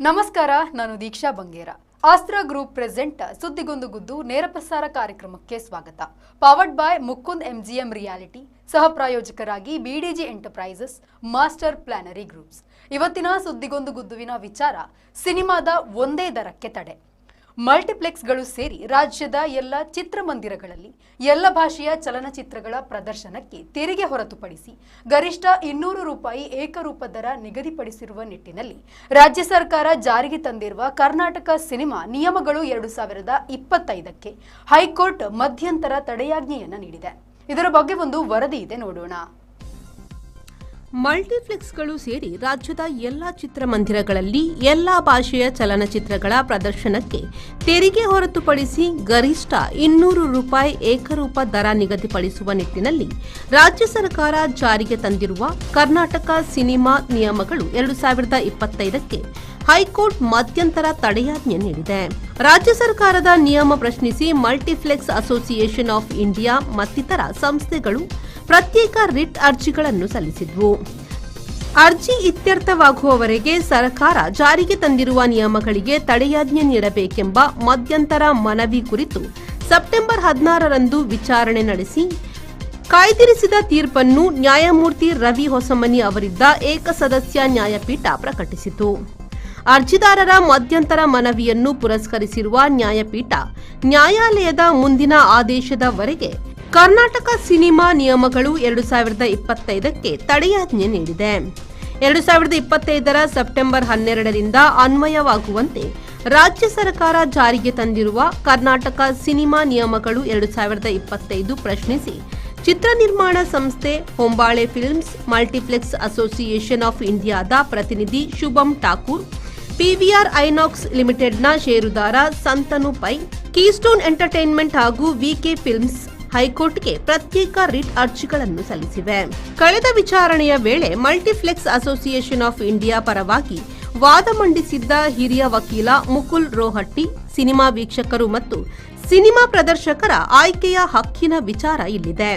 ನಮಸ್ಕಾರ, ನಾನು ದೀಕ್ಷಾ Bangera. ಆಸ್ತ್ರ group present ಸುದ್ದಿಗೊಂದು ಗುದ್ದು ನೇರ ಪ್ರಸಾರ ಕಾರ್ಯಕ್ರಮಕ್ಕೆ ಸ್ವಾಗತ. Powered by Mukund MGM reality, ಸಹ ಪ್ರಾಯೋಜಕರಾಗಿ BDG ಎಂಟರ್ಪ್ರೈಸಸ್, ಮಾಸ್ಟರ್ ಪ್ಲಾನರಿ ಗ್ರೂಪ್ಸ್. ಇವತ್ತಿನ ಸುದ್ದಿಗೊಂದು ಗುದ್ದುವಿನ ವಿಚಾರ ಸಿನಿಮಾದ ಒಂದೇ ದರಕ್ಕೆ ತಡೆ. ಮಲ್ಟಿಪ್ಲೆಕ್ಸ್ಗಳು ಸೇರಿ ರಾಜ್ಯದ ಎಲ್ಲ ಚಿತ್ರಮಂದಿರಗಳಲ್ಲಿ ಎಲ್ಲ ಭಾಷೆಯ ಚಲನಚಿತ್ರಗಳ ಪ್ರದರ್ಶನಕ್ಕೆ ತೆರಿಗೆ ಹೊರತುಪಡಿಸಿ ಗರಿಷ್ಠ 200 ರೂಪಾಯಿ ಏಕರೂಪ ದರ ನಿಗದಿಪಡಿಸಿರುವ ನಿಟ್ಟಿನಲ್ಲಿ ರಾಜ್ಯ ಸರ್ಕಾರ ಜಾರಿಗೆ ತಂದಿರುವ ಕರ್ನಾಟಕ ಸಿನಿಮಾ ನಿಯಮಗಳು 2025ಕ್ಕೆ ಹೈಕೋರ್ಟ್ ಮಧ್ಯಂತರ ತಡೆಯಾಜ್ಞೆಯನ್ನು ನೀಡಿದೆ. ಇದರ ಬಗ್ಗೆ ಒಂದು ವರದಿ ಇದೆ, ನೋಡೋಣ. ಮಲ್ಟಿಪ್ಲೆಕ್ಸ್ಗಳು ಸೇರಿ ರಾಜ್ಯದ ಎಲ್ಲಾ ಚಿತ್ರಮಂದಿರಗಳಲ್ಲಿ ಎಲ್ಲಾ ಭಾಷೆಯ ಚಲನಚಿತ್ರಗಳ ಪ್ರದರ್ಶನಕ್ಕೆ ತೆರಿಗೆ ಹೊರತುಪಡಿಸಿ ಗರಿಷ್ಠ 200 ರೂಪಾಯಿ ಏಕರೂಪ ದರ ನಿಗದಿಪಡಿಸುವ ನಿಟ್ಟಿನಲ್ಲಿ ರಾಜ್ಯ ಸರ್ಕಾರ ಜಾರಿಗೆ ತಂದಿರುವ ಕರ್ನಾಟಕ ಸಿನಿಮಾ ನಿಯಮಗಳು 2025ಕ್ಕೆ ಹೈಕೋರ್ಟ್ ಮಧ್ಯಂತರ ತಡೆಯಾಜ್ಞೆ ನೀಡಿದೆ. ರಾಜ್ಯ ಸರ್ಕಾರದ ನಿಯಮ ಪ್ರಶ್ನಿಸಿ ಮಲ್ಟಿಪ್ಲೆಕ್ಸ್ ಅಸೋಸಿಯೇಷನ್ ಆಫ್ ಇಂಡಿಯಾ ಮತ್ತಿತರ ಸಂಸ್ಥೆಗಳು ಪ್ರತ್ಯೇಕ ರಿಟ್ ಅರ್ಜಿಗಳನ್ನು ಸಲ್ಲಿಸಿದ್ವು. ಅರ್ಜಿ ಇತ್ಯರ್ಥವಾಗುವವರೆಗೆ ಸರ್ಕಾರ ಜಾರಿಗೆ ತಂದಿರುವ ನಿಯಮಗಳಿಗೆ ತಡೆಯಾಜ್ಞೆ ನೀಡಬೇಕೆಂಬ ಮಧ್ಯಂತರ ಮನವಿ ಕುರಿತು ಸೆಪ್ಟೆಂಬರ್ 16ರಂದು ವಿಚಾರಣೆ ನಡೆಸಿ ಕಾಯ್ದಿರಿಸಿದ ತೀರ್ಪನ್ನು ನ್ಯಾಯಮೂರ್ತಿ ರವಿ ಹೊಸಮನಿ ಅವರಿದ್ದ ಏಕಸದಸ್ಯ ನ್ಯಾಯಪೀಠ ಪ್ರಕಟಿಸಿತು. ಅರ್ಜಿದಾರರ ಮಧ್ಯಂತರ ಮನವಿಯನ್ನು ಪುರಸ್ಕರಿಸಿರುವ ನ್ಯಾಯಪೀಠ ನ್ಯಾಯಾಲಯದ ಮುಂದಿನ ಆದೇಶದವರೆಗೆ ಕರ್ನಾಟಕ ಸಿನಿಮಾ ನಿಯಮಗಳು 2025ಕ್ಕೆ ತಡೆಯಾಜ್ಞೆ ನೀಡಿದೆ. 2025ರ ಸೆಪ್ಟೆಂಬರ್ 12ರಿಂದ ಅನ್ವಯವಾಗುವಂತೆ ರಾಜ್ಯ ಸರ್ಕಾರ ಜಾರಿಗೆ ತಂದಿರುವ ಕರ್ನಾಟಕ ಸಿನಿಮಾ ನಿಯಮಗಳು 2025 ಪ್ರಶ್ನಿಸಿ ಚಿತ್ರ ನಿರ್ಮಾಣ ಸಂಸ್ಥೆ ಹೊಂಬಾಳೆ ಫಿಲ್ಮ್ಸ್ ಮಲ್ಟಿಪ್ಲೆಕ್ಸ್ ಅಸೋಸಿಯೇಷನ್ ಆಫ್ ಇಂಡಿಯಾದ ಪ್ರತಿನಿಧಿ ಶುಭಂ ಠಾಕೂರ್, PVR ಐನಾಕ್ಸ್ ಲಿಮಿಟೆಡ್ನ ಷೇರುದಾರ ಸಂತನು ಪೈ, ಕೀಸ್ಟೋನ್ ಎಂಟರ್ಟೈನ್ಮೆಂಟ್ ಹಾಗೂ VK ಫಿಲ್ಮ್ಸ್ ಹೈಕೋರ್ಟ್ಗೆ ಪ್ರತ್ಯೇಕ ರಿಟ್ ಅರ್ಜಿಗಳನ್ನು ಸಲ್ಲಿಸಿವೆ. ಕಳೆದ ವಿಚಾರಣೆಯ ವೇಳೆ ಮಲ್ಟಿಪ್ಲೆಕ್ಸ್ ಅಸೋಸಿಯೇಷನ್ ಆಫ್ ಇಂಡಿಯಾ ಪರವಾಗಿ ವಾದ ಮಂಡಿಸಿದ್ದ ಹಿರಿಯ ವಕೀಲ ಮುಕುಲ್ ರೋಹಟ್ಟಿ, ಸಿನಿಮಾ ವೀಕ್ಷಕರು ಮತ್ತು ಸಿನಿಮಾ ಪ್ರದರ್ಶಕರ ಆಯ್ಕೆಯ ಹಕ್ಕಿನ ವಿಚಾರ ಇಲ್ಲಿದೆ.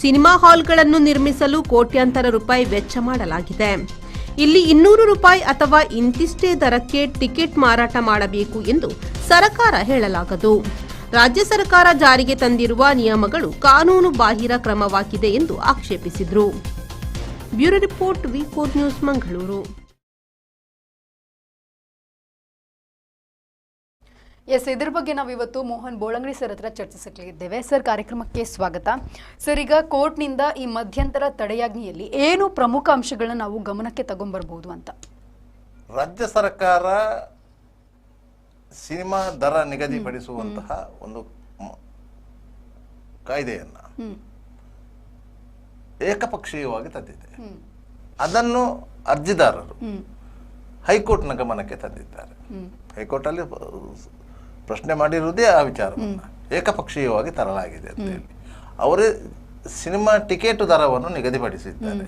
ಸಿನಿಮಾ ಹಾಲ್ಗಳನ್ನು ನಿರ್ಮಿಸಲು ಕೋಟ್ಯಾಂತರ ರೂಪಾಯಿ ವೆಚ್ಚ ಮಾಡಲಾಗಿದೆ. ಇಲ್ಲಿ 200 ರೂಪಾಯಿ ಅಥವಾ ಇಂತಿಷ್ಟೇ ದರಕ್ಕೆ ಟಿಕೆಟ್ ಮಾರಾಟ ಮಾಡಬೇಕು ಎಂದು ಸರ್ಕಾರ ಹೇಳಲಾಗದು. ರಾಜ್ಯ ಸರ್ಕಾರ ಜಾರಿಗೆ ತಂದಿರುವ ನಿಯಮಗಳು ಕಾನೂನು ಬಾಹಿರ ಕ್ರಮವಾಗಿದೆ ಎಂದು ಆಕ್ಷೇಪಿಸಿದರು. Bureau report, V4 news, Mangaluru. ಇದರ ಬಗ್ಗೆ ನಾವು ಇವತ್ತು ಮೋಹನ್ ಬೋಳಂಗಡಿ ಸರ್ ಹತ್ರ ಚರ್ಚಿಸಲಿದ್ದೇವೆ. ಸರ್, ಕಾರ್ಯಕ್ರಮಕ್ಕೆ ಸ್ವಾಗತ. ಸರ್, ಈಗ ಕೋರ್ಟ್ನಿಂದ ಈ ಮಧ್ಯಂತರ ತಡೆಯಾಜ್ಞೆಯಲ್ಲಿ ಏನು ಪ್ರಮುಖ ಅಂಶಗಳನ್ನ ನಾವು ಗಮನಕ್ಕೆ ತಗೊಂಡ್ಬರ್ಬೋದು ಅಂತ? ರಾಜ್ಯ ಸರ್ಕಾರ ಸಿನಿಮಾ ದರ ನಿಗದಿಪಡಿಸುವಂತಹ ಒಂದು ಕಾಯ್ದೆಯನ್ನ ಏಕಪಕ್ಷೀಯವಾಗಿ ತಂದಿದೆ. ಅದನ್ನು ಅರ್ಜಿದಾರರು ಹೈಕೋರ್ಟ್ನ ಗಮನಕ್ಕೆ ತಂದಿದ್ದಾರೆ. ಹೈಕೋರ್ಟ್ ಅಲ್ಲಿ ಪ್ರಶ್ನೆ ಮಾಡಿರುವುದೇ ಆ ವಿಚಾರವನ್ನ ಏಕಪಕ್ಷೀಯವಾಗಿ ತರಲಾಗಿದೆ ಅಂತ ಹೇಳಿ ಅವರೇ ಸಿನಿಮಾ ಟಿಕೆಟ್ ದರವನ್ನು ನಿಗದಿಪಡಿಸಿದ್ದಾರೆ.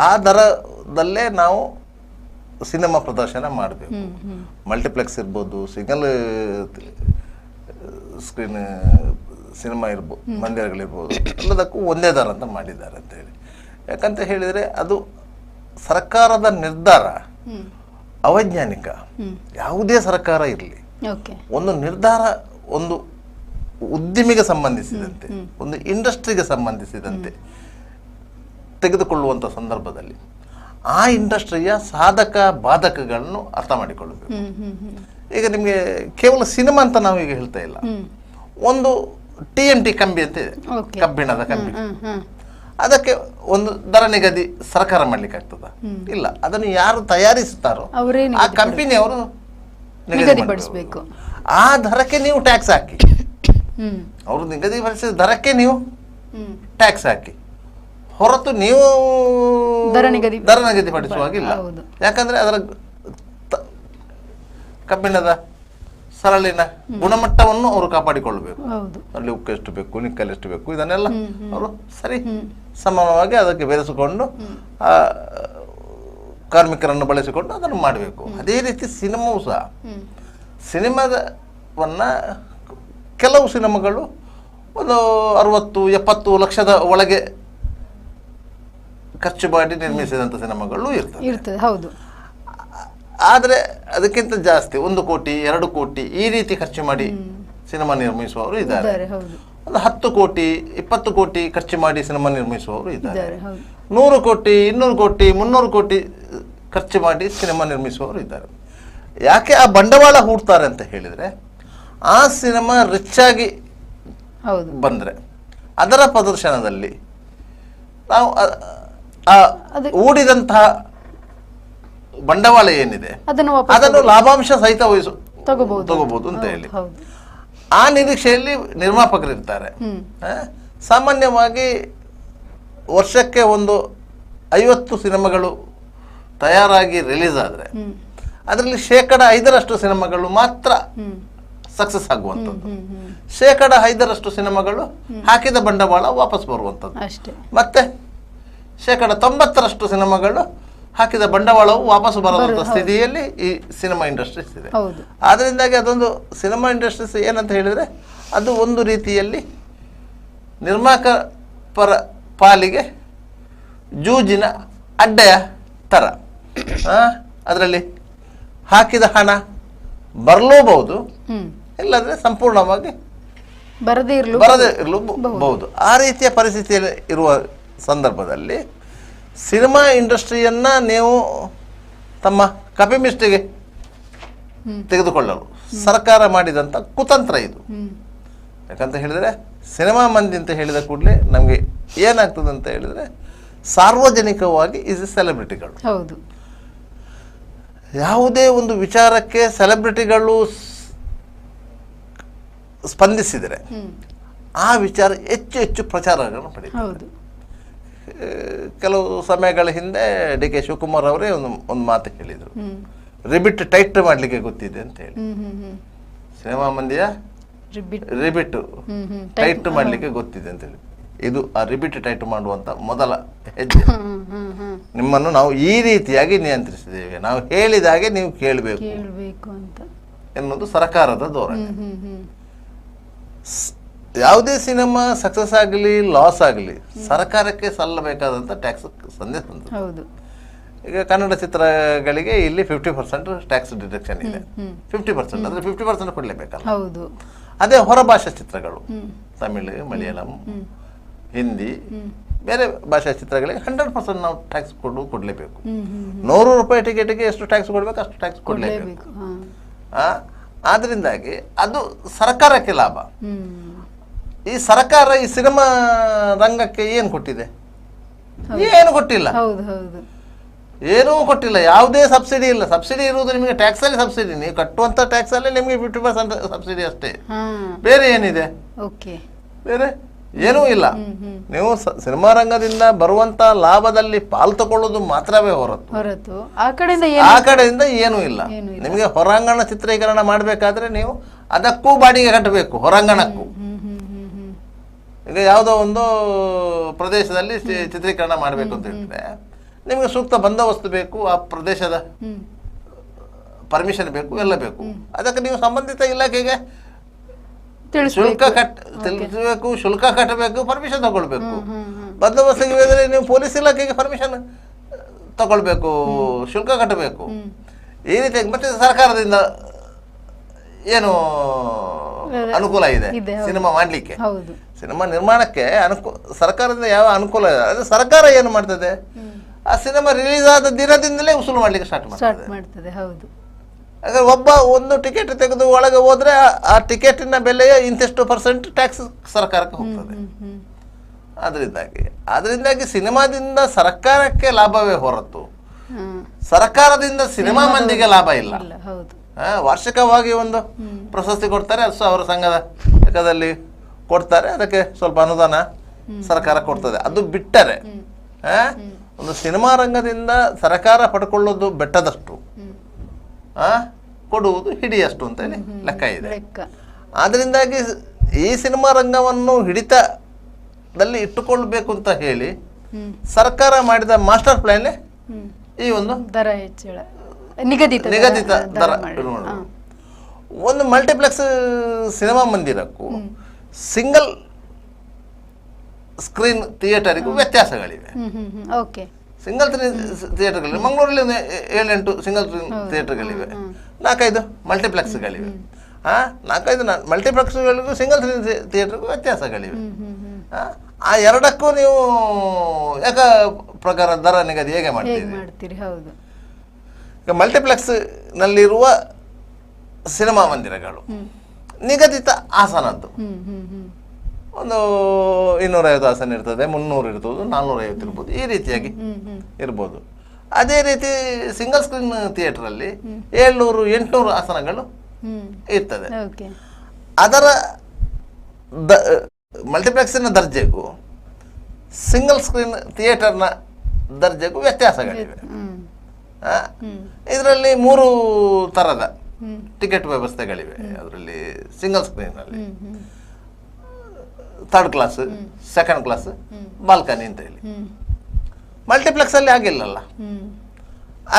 ಆ ದರದಲ್ಲೇ ನಾವು ಸಿನಿಮಾ ಪ್ರದರ್ಶನ ಮಾಡಬೇಕು. ಮಲ್ಟಿಪ್ಲೆಕ್ಸ್ ಇರ್ಬೋದು, ಸಿಂಗಲ್ ಸ್ಕ್ರೀನ್ ಸಿನಿಮಾ ಇರ್ಬೋದು, ಮಂದಿರಗಳಿರ್ಬೋದು, ಎಲ್ಲದಕ್ಕೂ ಒಂದೇ ದರ ಅಂತ ಮಾಡಿದ್ದಾರೆ ಅಂತ ಹೇಳಿ. ಯಾಕಂತ ಹೇಳಿದರೆ ಅದು ಸರ್ಕಾರದ ನಿರ್ಧಾರ ಅವೈಜ್ಞಾನಿಕ. ಯಾವುದೇ ಸರ್ಕಾರ ಇರಲಿ, ಒಂದು ನಿರ್ಧಾರ ಒಂದು ಉದ್ದಿಮೆಗೆ ಸಂಬಂಧಿಸಿದಂತೆ, ಒಂದು ಇಂಡಸ್ಟ್ರಿಗೆ ಸಂಬಂಧಿಸಿದಂತೆ ತೆಗೆದುಕೊಳ್ಳುವಂಥ ಸಂದರ್ಭದಲ್ಲಿ ಆ ಇಂಡಸ್ಟ್ರಿಯ ಸಾಧಕ ಬಾಧಕಗಳನ್ನು ಅರ್ಥ ಮಾಡಿಕೊಳ್ಳಬೇಕು. ಈಗ ನಿಮಗೆ ಕೇವಲ ಸಿನಿಮಾ ಅಂತ ನಾವು ಈಗ ಹೇಳ್ತಾ ಇಲ್ಲ. ಒಂದು TMT ಕಂಬಿ ಅಂತ ಇದೆ, ಕಬ್ಬಿಣದ ಕಂಬಿ, ಅದಕ್ಕೆ ಒಂದು ದರ ನಿಗದಿ ಸರ್ಕಾರ ಮಾಡ್ಲಿಕ್ಕೆ ಆಗ್ತದ? ಇಲ್ಲ. ಅದನ್ನು ಯಾರು ತಯಾರಿಸುತ್ತಾರೋ ಆ ಕಂಪನಿಯವರು ನಿಗದಿಪಡಿಸಬೇಕು. ಆ ದರಕ್ಕೆ ನೀವು ಟ್ಯಾಕ್ಸ್ ಹಾಕಿ, ಅವರು ನಿಗದಿಪಡಿಸಿದ ದರಕ್ಕೆ ನೀವು ಟ್ಯಾಕ್ಸ್ ಹಾಕಿ, ಹೊರತು ನೀವು ದರ ನಿಗದಿಪಡಿಸುವಾಗಿಲ್ಲ. ಯಾಕಂದ್ರೆ ಅದರ ಕಬ್ಬಿಣದ ಸರಳಿನ ಗುಣಮಟ್ಟವನ್ನು ಅವರು ಕಾಪಾಡಿಕೊಳ್ಳಬೇಕು. ಅಲ್ಲಿ ಉಕ್ಕು ಎಷ್ಟು ಬೇಕು, ನಿಕ್ಕಲ್ ಎಷ್ಟು ಬೇಕು, ಇದನ್ನೆಲ್ಲ ಅವರು ಸರಿ ಸಮವಾಗಿ ಅದಕ್ಕೆ ಬೆರೆಸಿಕೊಂಡು ಆ ಕಾರ್ಮಿಕರನ್ನು ಬಳಸಿಕೊಂಡು ಅದನ್ನು ಮಾಡಬೇಕು. ಅದೇ ರೀತಿ ಸಿನಿಮಾವು ಸಹ, ಸಿನಿಮಾವನ್ನ ಕೆಲವು ಸಿನಿಮಾಗಳು ಒಂದು 60-70 ಲಕ್ಷದ ಒಳಗೆ ಖರ್ಚು ಮಾಡಿ ನಿರ್ಮಿಸಿದಂಥ ಸಿನಿಮಾಗಳು ಇರ್ತದೆ. ಹೌದು. ಆದರೆ ಅದಕ್ಕಿಂತ ಜಾಸ್ತಿ 1 ಕೋಟಿ 2 ಕೋಟಿ ಈ ರೀತಿ ಖರ್ಚು ಮಾಡಿ ಸಿನಿಮಾ ನಿರ್ಮಿಸುವವರು ಇದ್ದಾರೆ. ಒಂದು 10 ಕೋಟಿ 20 ಕೋಟಿ ಖರ್ಚು ಮಾಡಿ ಸಿನಿಮಾ ನಿರ್ಮಿಸುವವರು ಇದ್ದಾರೆ. 100 ಕೋಟಿ 200 ಕೋಟಿ 300 ಕೋಟಿ ಖರ್ಚು ಮಾಡಿ ಸಿನಿಮಾ ನಿರ್ಮಿಸುವವರು ಇದ್ದಾರೆ. ಯಾಕೆ ಆ ಬಂಡವಾಳ ಹೂಡ್ತಾರೆ ಅಂತ ಹೇಳಿದರೆ, ಆ ಸಿನಿಮಾ ರಿಚ್ ಆಗಿ ಬಂದರೆ ಅದರ ಪ್ರದರ್ಶನದಲ್ಲಿ ನಾವು ಹೂಡಿದಂತಹ ಬಂಡವಾಳ ಏನಿದೆ ಅದನ್ನು ಲಾಭಾಂಶ ಸಹಿತ ತಗೋಬಹುದು ಅಂತ ಹೇಳಿ ಆ ನಿರೀಕ್ಷೆಯಲ್ಲಿ ನಿರ್ಮಾಪಕರು ಇರ್ತಾರೆ. ಸಾಮಾನ್ಯವಾಗಿ ವರ್ಷಕ್ಕೆ ಒಂದು 50 ಸಿನಿಮಾಗಳು ತಯಾರಾಗಿ ರಿಲೀಸ್ ಆದರೆ ಅದರಲ್ಲಿ 5% ಸಿನಿಮಾಗಳು ಮಾತ್ರ ಸಕ್ಸಸ್ ಆಗುವಂಥದ್ದು, 5% ಸಿನಿಮಾಗಳು ಹಾಕಿದ ಬಂಡವಾಳ ವಾಪಸ್ ಬರುವಂಥದ್ದು, ಮತ್ತೆ 90% ಸಿನಿಮಾಗಳು ಹಾಕಿದ ಬಂಡವಾಳವು ವಾಪಸ್ ಬರುವಂಥ ಸ್ಥಿತಿಯಲ್ಲಿ ಈ ಸಿನಿಮಾ ಇಂಡಸ್ಟ್ರೀಸ್ ಇದೆ. ಆದ್ದರಿಂದಾಗಿ ಅದೊಂದು ಸಿನಿಮಾ ಇಂಡಸ್ಟ್ರೀಸ್ ಏನಂತ ಹೇಳಿದರೆ ಅದು ಒಂದು ರೀತಿಯಲ್ಲಿ ನಿರ್ಮಾಪಕರ ಪಾಲಿಗೆ ಜೂಜಿನ ಅಡ್ಡೆಯ ಥರ. ಅದರಲ್ಲಿ ಹಾಕಿದ ಹಣ ಬರಲೂಬಹುದು, ಇಲ್ಲದ್ರೆ ಸಂಪೂರ್ಣವಾಗಿ ಬರದೇ ಇರಲೂಬಹುದು. ಆ ರೀತಿಯ ಪರಿಸ್ಥಿತಿಯಲ್ಲಿ ಇರುವ ಸಂದರ್ಭದಲ್ಲಿ ಸಿನಿಮಾ ಇಂಡಸ್ಟ್ರಿಯನ್ನ ನೀವು ತಮ್ಮ ಕಪಿಮಿಸ್ಟಿಗೆ ತೆಗೆದುಕೊಳ್ಳಲು ಸರ್ಕಾರ ಮಾಡಿದಂಥ ಕುತಂತ್ರ ಇದು. ಯಾಕಂತ ಹೇಳಿದರೆ ಸಿನಿಮಾ ಮಂದಿ ಅಂತ ಹೇಳಿದ ಕೂಡಲೇ ನಮಗೆ ಏನಾಗ್ತದೆ ಅಂತ ಹೇಳಿದರೆ ಸಾರ್ವಜನಿಕವಾಗಿ ಇಸ್ ಸೆಲೆಬ್ರಿಟಿಗಳು. ಯಾವುದೇ ಒಂದು ವಿಚಾರಕ್ಕೆ ಸೆಲೆಬ್ರಿಟಿಗಳು ಸ್ಪಂದಿಸಿದರೆ ಆ ವಿಚಾರ ಹೆಚ್ಚು ಪ್ರಚಾರಗಳನ್ನು ಪಡೆಯುತ್ತದೆ. ಕೆಲವು ಸಮಯಗಳ ಹಿಂದೆ ಡಿ.ಕೆ. ಶಿವಕುಮಾರ್ ಅವರೇ ಒಂದು ಮಾತು ಹೇಳಿದರು, ರಿಬಿಟ್ ಟೈಟ್ ಮಾಡಲಿಕ್ಕೆ ಗೊತ್ತಿದೆ ಅಂತ ಹೇಳಿ. ಸಿನಿಮಾ ಮಂದಿಯ ರಿಬಿಟ್ ಟೈಟ್ ಮಾಡಲಿಕ್ಕೆ ಗೊತ್ತಿದೆ ಅಂತ ಹೇಳಿ. ಇದು ಆ ರಿಬಿಟ್ ಟೈಟ್ ಮಾಡುವಂತ ಮೊದಲ ಹೆಜ್ಜೆ. ನಿಮ್ಮನ್ನು ನಾವು ಈ ರೀತಿಯಾಗಿ ನಿಯಂತ್ರಿಸಿದ್ದೇವೆ, ನಾವು ಹೇಳಿದಾಗೆ ನೀವು ಕೇಳಬೇಕು ಎನ್ನುವುದು ಸರ್ಕಾರದ ಧೋರಣೆ. ಯಾವುದೇ ಸಿನಿಮಾ ಸಕ್ಸಸ್ ಆಗಲಿ ಲಾಸ್ ಆಗಲಿ ಸರ್ಕಾರಕ್ಕೆ ಸಲ್ಲಬೇಕಾದಂಥ ಟ್ಯಾಕ್ಸ್ ಸಂದೇಶ ತಂದು. ಈಗ ಕನ್ನಡ ಚಿತ್ರಗಳಿಗೆ ಇಲ್ಲಿ 50% ಟ್ಯಾಕ್ಸ್ ಡಿಡಕ್ಷನ್ ಇದೆ. 50% ಅಂದರೆ 50% ಕೊಡಲೇಬೇಕಲ್ಲ. ಅದೇ ಹೊರ ಭಾಷಾ ಚಿತ್ರಗಳು, ತಮಿಳು, ಮಲಯಾಳಂ, ಹಿಂದಿ, ಬೇರೆ ಭಾಷಾ ಚಿತ್ರಗಳಿಗೆ 100% ನಾವು ಟ್ಯಾಕ್ಸ್ ಕೊಡಲೇಬೇಕು. 100 ರೂಪಾಯಿ ಟಿಕೆಟ್ಗೆ ಎಷ್ಟು ಟ್ಯಾಕ್ಸ್ ಕೊಡಬೇಕು ಅಷ್ಟು ಟ್ಯಾಕ್ಸ್ ಕೊಡಲೇಬೇಕು. ಆದ್ರಿಂದಾಗಿ ಅದು ಸರ್ಕಾರಕ್ಕೆ ಲಾಭ. ಈ ಸರ್ಕಾರ ಈ ಸಿನಿಮಾ ರಂಗಕ್ಕೆ ಏನು ಕೊಟ್ಟಿದೆ? ಏನು ಕೊಟ್ಟಿಲ್ಲ, ಏನೂ ಕೊಟ್ಟಿಲ್ಲ. ಯಾವುದೇ ಸಬ್ಸಿಡಿ ಇಲ್ಲ. ಸಬ್ಸಿಡಿ ಇರುವುದು ನಿಮಗೆ ಟ್ಯಾಕ್ಸ್ ಅಲ್ಲಿ ಸಬ್ಸಿಡಿ, ನೀವು ಕಟ್ಟುವಂತ ಟ್ಯಾಕ್ಸ್ ಅಲ್ಲಿ ನಿಮಗೆ 50% ಸಬ್ಸಿಡಿ ಅಷ್ಟೇ, ಬೇರೆ ಏನಿದೆ? ಬೇರೆ ಏನೂ ಇಲ್ಲ. ನೀವು ಸಿನಿಮಾ ರಂಗದಿಂದ ಬರುವಂತ ಲಾಭದಲ್ಲಿ ಪಾಲು ತಗೊಳ್ಳೋದು ಮಾತ್ರವೇ ಹೊರತು ಆ ಕಡೆಯಿಂದ ಏನೂ ಇಲ್ಲ. ನಿಮಗೆ ಹೊರಾಂಗಣ ಚಿತ್ರೀಕರಣ ಮಾಡಬೇಕಾದ್ರೆ ನೀವು ಅದಕ್ಕೂ ಬಾಡಿಗೆ ಕಟ್ಟಬೇಕು, ಹೊರಾಂಗಣಕ್ಕೂ. ಈಗ ಯಾವುದೋ ಒಂದು ಪ್ರದೇಶದಲ್ಲಿ ಚಿತ್ರೀಕರಣ ಮಾಡಬೇಕು ಅಂತ ಹೇಳಿದ್ರೆ ನಿಮಗೆ ಸೂಕ್ತ ಬಂದೋಬಸ್ತು ಬೇಕು, ಆ ಪ್ರದೇಶದ ಪರ್ಮಿಷನ್ ಬೇಕು, ಎಲ್ಲ ಬೇಕು. ಅದಕ್ಕೆ ನೀವು ಸಂಬಂಧಿತ ಇಲಾಖೆಗೆ ಶುಲ್ಕ ತಿಳಿಸಬೇಕು, ಶುಲ್ಕ ಕಟ್ಟಬೇಕು, ಪರ್ಮಿಷನ್ ತಗೊಳ್ಬೇಕು. ಬಂದೋಬಸ್ತಿಗೆ ಹೋದರೆ ನೀವು ಪೊಲೀಸ್ ಇಲಾಖೆಗೆ ಪರ್ಮಿಷನ್ ತಗೊಳ್ಬೇಕು, ಶುಲ್ಕ ಕಟ್ಟಬೇಕು. ಈ ರೀತಿ ಮತ್ತೆ ಸರ್ಕಾರದಿಂದ ಏನು ಅನುಕೂಲ ಇದೆ ಸಿನಿಮಾ ಮಾಡ್ಲಿಕ್ಕೆ? ಸಿನಿಮಾ ನಿರ್ಮಾಣಕ್ಕೆ ಸರ್ಕಾರದಿಂದ ಯಾವ ಅನುಕೂಲ ಇದೆ? ಅದು ಸರ್ಕಾರ ಏನು ಮಾಡ್ತದೆ, ಆ ಸಿನಿಮಾ ರಿಲೀಸ್ ಆದ ದಿನದಿಂದಲೇ ವಸೂಲು ಮಾಡ್ಲಿಕ್ಕೆ ಸ್ಟಾರ್ಟ್ ಮಾಡ್ತದೆ. ಹಾಗಾದ್ರೆ ಒಬ್ಬ ಒಂದು ಟಿಕೆಟ್ ತೆಗೆದು ಒಳಗೆ ಹೋದ್ರೆ ಆ ಟಿಕೆಟಿನ ಬೆಲೆಯ ಇಂತಿಷ್ಟು % ಟ್ಯಾಕ್ಸ್ ಸರ್ಕಾರಕ್ಕೆ ಹೋಗ್ತದೆ. ಅದರಿಂದಾಗಿ ಸಿನಿಮಾದಿಂದ ಸರ್ಕಾರಕ್ಕೆ ಲಾಭವೇ ಹೊರತು ಸರ್ಕಾರದಿಂದ ಸಿನಿಮಾ ಮಂದಿಗೆ ಲಾಭ ಇಲ್ಲ. ವಾರ್ಷಿಕವಾಗಿ ಒಂದು ಪ್ರಶಸ್ತಿ ಕೊಡ್ತಾರೆ, ಅದು ಅವರ ಸಂಘದ ಲೆಕ್ಕದಲ್ಲಿ ಕೊಡ್ತಾರೆ, ಅದಕ್ಕೆ ಸ್ವಲ್ಪ ಅನುದಾನ ಸರ್ಕಾರ ಕೊಡ್ತದೆ. ಅದು ಬಿಟ್ಟರೆ ಒಂದು ಸಿನಿಮಾ ರಂಗದಿಂದ ಸರ್ಕಾರ ಪಡ್ಕೊಳ್ಳೋದು ಬೆಟ್ಟದಷ್ಟು, ಕೊಡುವುದು ಹಿಡಿಯಷ್ಟು ಅಂತ ಹೇಳಿ ಲೆಕ್ಕ ಇದೆ. ಆದ್ರಿಂದಾಗಿ ಈ ಸಿನಿಮಾ ರಂಗವನ್ನು ಹಿಡಿತದಲ್ಲಿ ಇಟ್ಟುಕೊಳ್ಬೇಕು ಅಂತ ಹೇಳಿ ಸರ್ಕಾರ ಮಾಡಿದ ಮಾಸ್ಟರ್ ಪ್ಲಾನ್ ಈ ಒಂದು ದರ ಹೆಚ್ಚಳ, ನಿಗದಿತ ದರ. ಒಂದು ಮಲ್ಟಿಪ್ಲೆಕ್ಸ್ ಸಿನಿಮಾ ಮಂದಿರಕ್ಕೂ ಸಿಂಗಲ್ ಸ್ಕ್ರೀನ್ ಥಿಯೇಟರಿಗೂ ವ್ಯತ್ಯಾಸಗಳಿವೆ. ಸಿಂಗಲ್ ಸ್ಕ್ರೀನ್ ಥಿಯೇಟರ್ಗಳಿವೆ. ಮಂಗಳೂರಲ್ಲಿ ಒಂದು 7-8 ಸಿಂಗಲ್ ಸ್ಕ್ರೀನ್ ಥಿಯೇಟರ್ಗಳಿವೆ, 4-5 ಮಲ್ಟಿಪ್ಲೆಕ್ಸ್ಗಳಿವೆ. 4-5 ಮಲ್ಟಿಪ್ಲೆಕ್ಸ್ಗಳಿಗೂ ಸಿಂಗಲ್ ಸ್ಕ್ರೀನ್ ಥಿಯೇಟರ್ಗೂ ವ್ಯತ್ಯಾಸಗಳಿವೆ. ಆ ಎರಡಕ್ಕೂ ನೀವು ಏಕ ಪ್ರಕಾರ ದರ ನಿಗದಿ ಹೇಗೆ ಮಾಡ್ತೀರಿ? ಈಗ ಮಲ್ಟಿಪ್ಲೆಕ್ಸ್ನಲ್ಲಿರುವ ಸಿನಿಮಾ ಮಂದಿರಗಳು ನಿಗದಿತ ಆಸನದ್ದು ಒಂದು 250 ಆಸನ ಇರ್ತದೆ, 300 ಇರ್ಬೋದು, 450 ಇರ್ಬೋದು, ಈ ರೀತಿಯಾಗಿ ಇರ್ಬೋದು. ಅದೇ ರೀತಿ ಸಿಂಗಲ್ ಸ್ಕ್ರೀನ್ ಥಿಯೇಟರಲ್ಲಿ 700-800 ಆಸನಗಳು ಇರ್ತದೆ. ಅದರ ಮಲ್ಟಿಪ್ಲೆಕ್ಸಿನ ದರ್ಜೆಗೂ ಸಿಂಗಲ್ ಸ್ಕ್ರೀನ್ ಥಿಯೇಟರ್ನ ದರ್ಜೆಗೂ ವ್ಯತ್ಯಾಸಗಳಿವೆ. ಇದರಲ್ಲಿ 3 ಥರದ ಟಿಕೆಟ್ ವ್ಯವಸ್ಥೆಗಳಿವೆ. ಅದರಲ್ಲಿ ಸಿಂಗಲ್ ಸ್ಕ್ರೀನಲ್ಲಿ 3rd class, 2nd class, balcony ಅಂತ ಹೇಳಿ. ಮಲ್ಟಿಪ್ಲೆಕ್ಸ್ ಅಲ್ಲಿ ಆಗಿಲ್ಲಲ್ಲ,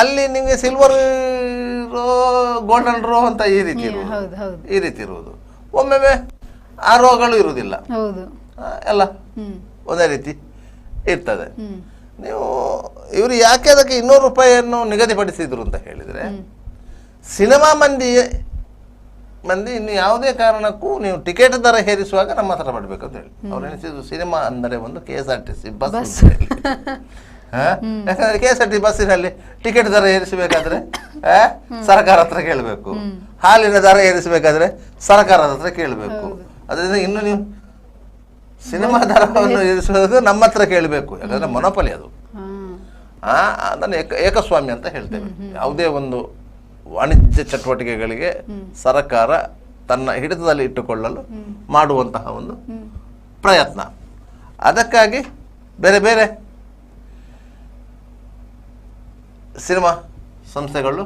ಅಲ್ಲಿ ನಿಮಗೆ ಸಿಲ್ವರ್ ರೋ, ಗೋಲ್ಡನ್ ರೋ ಅಂತ ಈ ರೀತಿ ಇರುವುದು. ಒಮ್ಮೊಮ್ಮೆ ಆ ರೋಗಳು ಇರುವುದಿಲ್ಲ, ಎಲ್ಲ ಒಂದೇ ರೀತಿ ಇರ್ತದೆ. ನೀವು ಇವರು ಯಾಕೆ ಅದಕ್ಕೆ 200 ರೂಪಾಯಿಯನ್ನು ನಿಗದಿಪಡಿಸಿದ್ರು ಅಂತ ಹೇಳಿದ್ರೆ, ಸಿನಿಮಾ ಮಂದಿ ಇನ್ನು ಯಾವುದೇ ಕಾರಣಕ್ಕೂ ನೀವು ಟಿಕೆಟ್ ದರ ಹೇರಿಸುವಾಗ ನಮ್ಮ ಹತ್ರ ಮಾಡಬೇಕು ಅಂತ ಹೇಳಿ ಅವ್ರು ಎನಿಸಿದ್ರು. ಸಿನಿಮಾ ಅಂದರೆ ಒಂದು KSRTC ಬಸ್. ಯಾಕಂದ್ರೆ KSRTC ಬಸ್ಸಿನಲ್ಲಿ ಟಿಕೆಟ್ ದರ ಏರಿಸಬೇಕಾದ್ರೆ ಸರ್ಕಾರ ಹತ್ರ ಕೇಳಬೇಕು, ಹಾಲಿನ ದರ ಏರಿಸಬೇಕಾದ್ರೆ ಸರ್ಕಾರದ ಹತ್ರ ಕೇಳಬೇಕು. ಅದರಿಂದ ಇನ್ನು ನೀವು ಸಿನಿಮಾ ದರವನ್ನು ಏರಿಸುವುದು ನಮ್ಮ ಹತ್ರ ಕೇಳಬೇಕು, ಯಾಕಂದ್ರೆ ಮೊನೊಪಲಿ ಅದು. ಅದನ್ನು ಏಕಸ್ವಾಮ್ಯ ಅಂತ ಹೇಳ್ತೇವೆ. ಯಾವುದೇ ಒಂದು ವಾಣಿಜ್ಯ ಚಟುವಟಿಕೆಗಳಿಗೆ ಸರ್ಕಾರ ತನ್ನ ಹಿಡಿತದಲ್ಲಿ ಇಟ್ಟುಕೊಳ್ಳಲು ಮಾಡುವಂತಹ ಒಂದು ಪ್ರಯತ್ನ. ಅದಕ್ಕಾಗಿ ಬೇರೆ ಬೇರೆ ಸಿನಿಮಾ ಸಂಸ್ಥೆಗಳು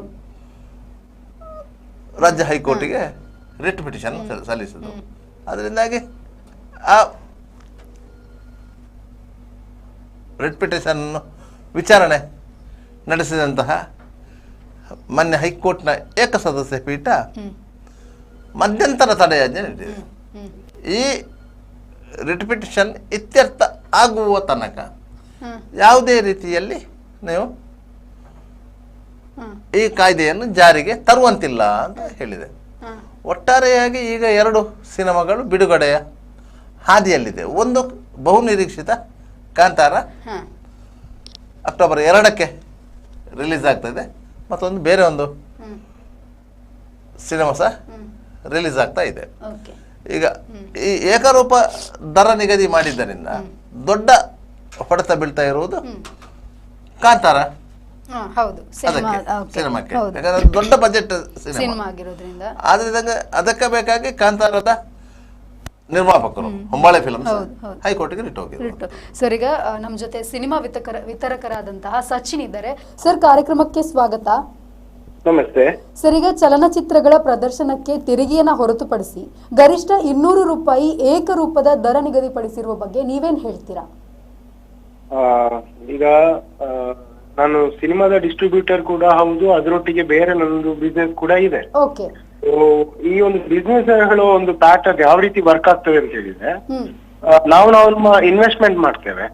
ರಾಜ್ಯ ಹೈಕೋರ್ಟಿಗೆ ರಿಟ್ ಪಿಟಿಷನ್ ಸಲ್ಲಿಸಿದವು. ಅದರಿಂದಾಗಿ ಆ ರಿಟ್ ಪಿಟಿಷನ್ ವಿಚಾರಣೆ ನಡೆಸಿದಂತಹ ಮಾನ್ಯ ಹೈಕೋರ್ಟ್ನ ಏಕಸದಸ್ಯ ಪೀಠ ಮಧ್ಯಂತರ ತಡೆಯಾಜ್ಞೆ ನೀಡಿದೆ. ಈ ರಿಟ್ ಪಿಟಿಷನ್ ಇತ್ಯರ್ಥ ಆಗುವ ತನಕ ಯಾವುದೇ ರೀತಿಯಲ್ಲಿ ನೀವು ಈ ಕಾಯ್ದೆಯನ್ನು ಜಾರಿಗೆ ತರುವಂತಿಲ್ಲ ಅಂತ ಹೇಳಿದೆ. ಒಟ್ಟಾರೆಯಾಗಿ ಈಗ 2 ಸಿನಿಮಾಗಳು ಬಿಡುಗಡೆಯ ಹಾದಿಯಲ್ಲಿದೆ. ಒಂದು ಬಹುನಿರೀಕ್ಷಿತ ಕಾಂತಾರ ಅಕ್ಟೋಬರ್ 2ಕ್ಕೆ ರಿಲೀಸ್ ಆಗ್ತದೆ, ಮತ್ತೊಂದು ಬೇರೆ ಒಂದು ಸಿನಿಮಾ ಸಹ ರಿಲೀಸ್ ಆಗ್ತಾ ಇದೆ. ಈಗ ಈ ಏಕರೂಪ ದರ ನಿಗದಿ ಮಾಡಿದ್ದರಿಂದ ದೊಡ್ಡ ಹೊಡೆತ ಬೀಳ್ತಾ ಇರುವುದು ಕಾಂತಾರ ಸಿನಿಮಾಕ್ಕೆ. ಯಾಕಂದ್ರೆ ದೊಡ್ಡ ಬಜೆಟ್ ಸಿನಿಮಾ ಆಗಿರೋದ್ರಿಂದ ಅದಕ್ಕೆ ಬೇಕಾಗಿ ಕಾಂತಾರದ ನಿರ್ಮಾಪಕರು ಹೊಂಬಾಳೆ ಫಿಲ್ಮ್ಸ್ ಹೈಕೋರ್ಟ್ಗೆ ರಿಟ್ ಹೋಗಿದ್ರು. ಸರ್, ಈಗ ನಮ್ಮ ಜೊತೆ ಸಿನಿಮಾ ವಿತರಕರಾದಂತಹ ಸಚಿನ್ ಇದ್ದಾರೆ. ಸರ್, ಕಾರ್ಯಕ್ರಮಕ್ಕೆ ಸ್ವಾಗತ. ನಮಸ್ತೆ ಸರ್. ಈಗ ಚಲನಚಿತ್ರಗಳ ಪ್ರದರ್ಶನಕ್ಕೆ ತೆರಿಗೆಯನ್ನ ಹೊರತುಪಡಿಸಿ ಗರಿಷ್ಠ 200 ರೂಪಾಯಿ ಏಕರೂಪದ ದರ ನಿಗದಿಪಡಿಸಿರುವ ಬಗ್ಗೆ ನೀವೇನ್ ಹೇಳ್ತೀರಾ? ಈಗ ನಾನು ಸಿನಿಮಾದ ಡಿಸ್ಟ್ರಿಬ್ಯೂಟರ್ ಕೂಡ ಹೌದು, ಅದರೊಟ್ಟಿಗೆ ಬೇರೆ ನಂದು ಬಿಸ್ನೆಸ್ ಕೂಡ ಇದೆ. ಓಕೆ. ಈ ಒಂದು ಬಿಸ್ನೆಸ್ ಗಳು ಒಂದು ಪ್ಯಾಟರ್ನ್ ಯಾವ ರೀತಿ ವರ್ಕ್ ಆಗ್ತದೆ ಅಂತ ಹೇಳಿದ್ರೆ, ನಾವು ಇನ್ವೆಸ್ಟ್ಮೆಂಟ್ ಮಾಡ್ತೇವೆ.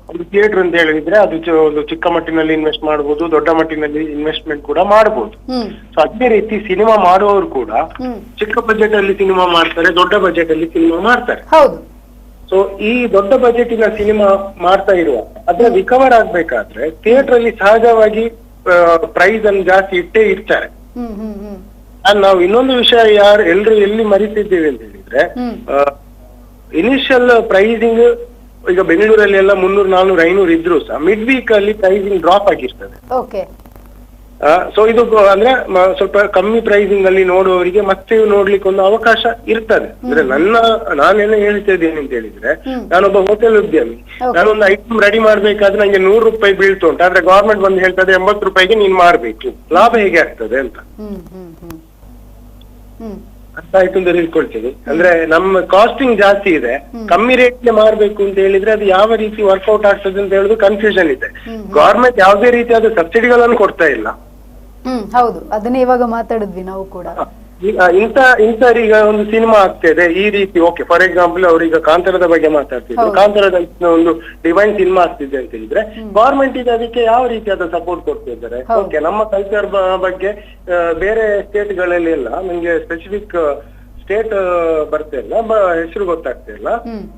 ಒಂದು ಥಿಯೇಟರ್ ಅಂತ ಹೇಳಿದ್ರೆ ಅದು ಒಂದು ಚಿಕ್ಕ ಮಟ್ಟಿನಲ್ಲಿ ಇನ್ವೆಸ್ಟ್ ಮಾಡಬಹುದು, ದೊಡ್ಡ ಮಟ್ಟಿನಲ್ಲಿ ಇನ್ವೆಸ್ಟ್ಮೆಂಟ್ ಕೂಡ ಮಾಡಬಹುದು. ಸೊ ಅದೇ ರೀತಿ ಸಿನಿಮಾ ಮಾಡುವವರು ಕೂಡ ಚಿಕ್ಕ ಬಜೆಟ್ ಅಲ್ಲಿ ಸಿನಿಮಾ ಮಾಡ್ತಾರೆ, ದೊಡ್ಡ ಬಜೆಟ್ ಅಲ್ಲಿ ಸಿನಿಮಾ ಮಾಡ್ತಾರೆ. ಸೊ ಈ ದೊಡ್ಡ ಬಜೆಟಿನ ಸಿನಿಮಾ ಮಾಡ್ತಾ ಇರುವ ಅದನ್ನ ರಿಕವರ್ ಆಗ್ಬೇಕಾದ್ರೆ ಥಿಯೇಟರ್ ಅಲ್ಲಿ ಸಹಜವಾಗಿ ಪ್ರೈಸ್ ಅನ್ನು ಜಾಸ್ತಿ ಇಟ್ಟೇ ಇರ್ತಾರೆ. ನಾವು ಇನ್ನೊಂದು ವಿಷಯ ಎಲ್ರು ಎಲ್ಲಿ ಮರಿತಿದ್ದೇವೆ ಅಂತ ಹೇಳಿದ್ರೆ, ಇನಿಷಿಯಲ್ ಪ್ರೈಸಿಂಗ್ ಈಗ ಬೆಂಗಳೂರಲ್ಲಿ ಎಲ್ಲ 300, 400, 500 ಇದ್ರು ಸಹ ಮಿಡ್ ವೀಕ್ ಅಲ್ಲಿ ಪ್ರೈಸಿಂಗ್ ಡ್ರಾಪ್ ಆಗಿರ್ತದೆ. ಸೊ ಇದು ಅಂದ್ರೆ ಸ್ವಲ್ಪ ಕಮ್ಮಿ ಪ್ರೈಸಿಂಗ್ ಅಲ್ಲಿ ನೋಡುವವರಿಗೆ ಮತ್ತೆ ನೋಡ್ಲಿಕ್ಕೆ ಒಂದು ಅವಕಾಶ ಇರ್ತದೆ. ಅಂದ್ರೆ ನಾನೇನು ಹೇಳ್ತಾ ಇದ್ದೇನೆ ಅಂತ ಹೇಳಿದ್ರೆ, ನಾನೊಬ್ಬ ಹೋಟೆಲ್ ಉದ್ಯಮಿ, ನಾನೊಂದು ಐಟಮ್ ರೆಡಿ ಮಾಡ್ಬೇಕಾದ್ರೆ ನಂಗೆ 100 ರೂಪಾಯಿ ಬೀಳ್ತು ಉಂಟು, ಆದ್ರೆ ಗವರ್ಮೆಂಟ್ ಬಂದು ಹೇಳ್ತದೆ 80 ರೂಪಾಯಿಗೆ ನೀನ್ ಮಾರ್ಬೇಕು, ಲಾಭ ಹೇಗೆ ಆಗ್ತದೆ ಅಂತ ಅರ್ಥ ಆಯ್ತು ಅಂತ ತಿಳ್ಕೊಳ್ತೀನಿ. ಅಂದ್ರೆ ನಮ್ಮ ಕಾಸ್ಟಿಂಗ್ ಜಾಸ್ತಿ ಇದೆ, ಕಮ್ಮಿ ರೇಟ್ ಮಾರ್ಬೇಕು ಅಂತ ಹೇಳಿದ್ರೆ ಅದು ಯಾವ ರೀತಿ ವರ್ಕೌಟ್ ಆಗ್ತದೆ ಅಂತ ಹೇಳುದು ಕನ್ಫ್ಯೂಷನ್ ಇದೆ. ಗವರ್ಮೆಂಟ್ ಯಾವುದೇ ರೀತಿಯಾದ ಸಬ್ಸಿಡಿಗಳನ್ನು ಕೊಡ್ತಾ ಇಲ್ಲ. ಹೌದು, ಅದನ್ನೇ ಇವಾಗ ಮಾತಾಡಿದ್ವಿ ನಾವು ಕೂಡ. ಇಂಥವ್ರೀಗ ಒಂದು ಸಿನಿಮಾ ಆಗ್ತಿದೆ ಈ ರೀತಿ, ಓಕೆ ಫಾರ್ ಎಕ್ಸಾಂಪಲ್ ಅವ್ರೀಗ ಕಾಂತಾರದ ಬಗ್ಗೆ ಮಾತಾಡ್ತಿದ್ರು, ಕಾಂತಾರದ ಒಂದು ಡಿವೈನ್ ಸಿನಿಮಾ ಆಗ್ತಿದೆ ಅಂತ ಹೇಳಿದ್ರೆ ಗವರ್ಮೆಂಟ್ ಈಗ ಅದಕ್ಕೆ ಯಾವ ರೀತಿಯಾದ ಸಪೋರ್ಟ್ ಕೊಡ್ತಿದ್ದಾರೆ? ಓಕೆ, ನಮ್ಮ ಕಲ್ಚರ್ ಬಗ್ಗೆ ಬೇರೆ ಸ್ಟೇಟ್ ಗಳಲ್ಲಿ ಎಲ್ಲ ನಿಮ್ಗೆ ಸ್ಪೆಸಿಫಿಕ್ ಸ್ಟೇಟ್ ಬರ್ತಾ ಇಲ್ಲ, ಹೆಸರು ಗೊತ್ತಾಗ್ತಾ ಇಲ್ಲ.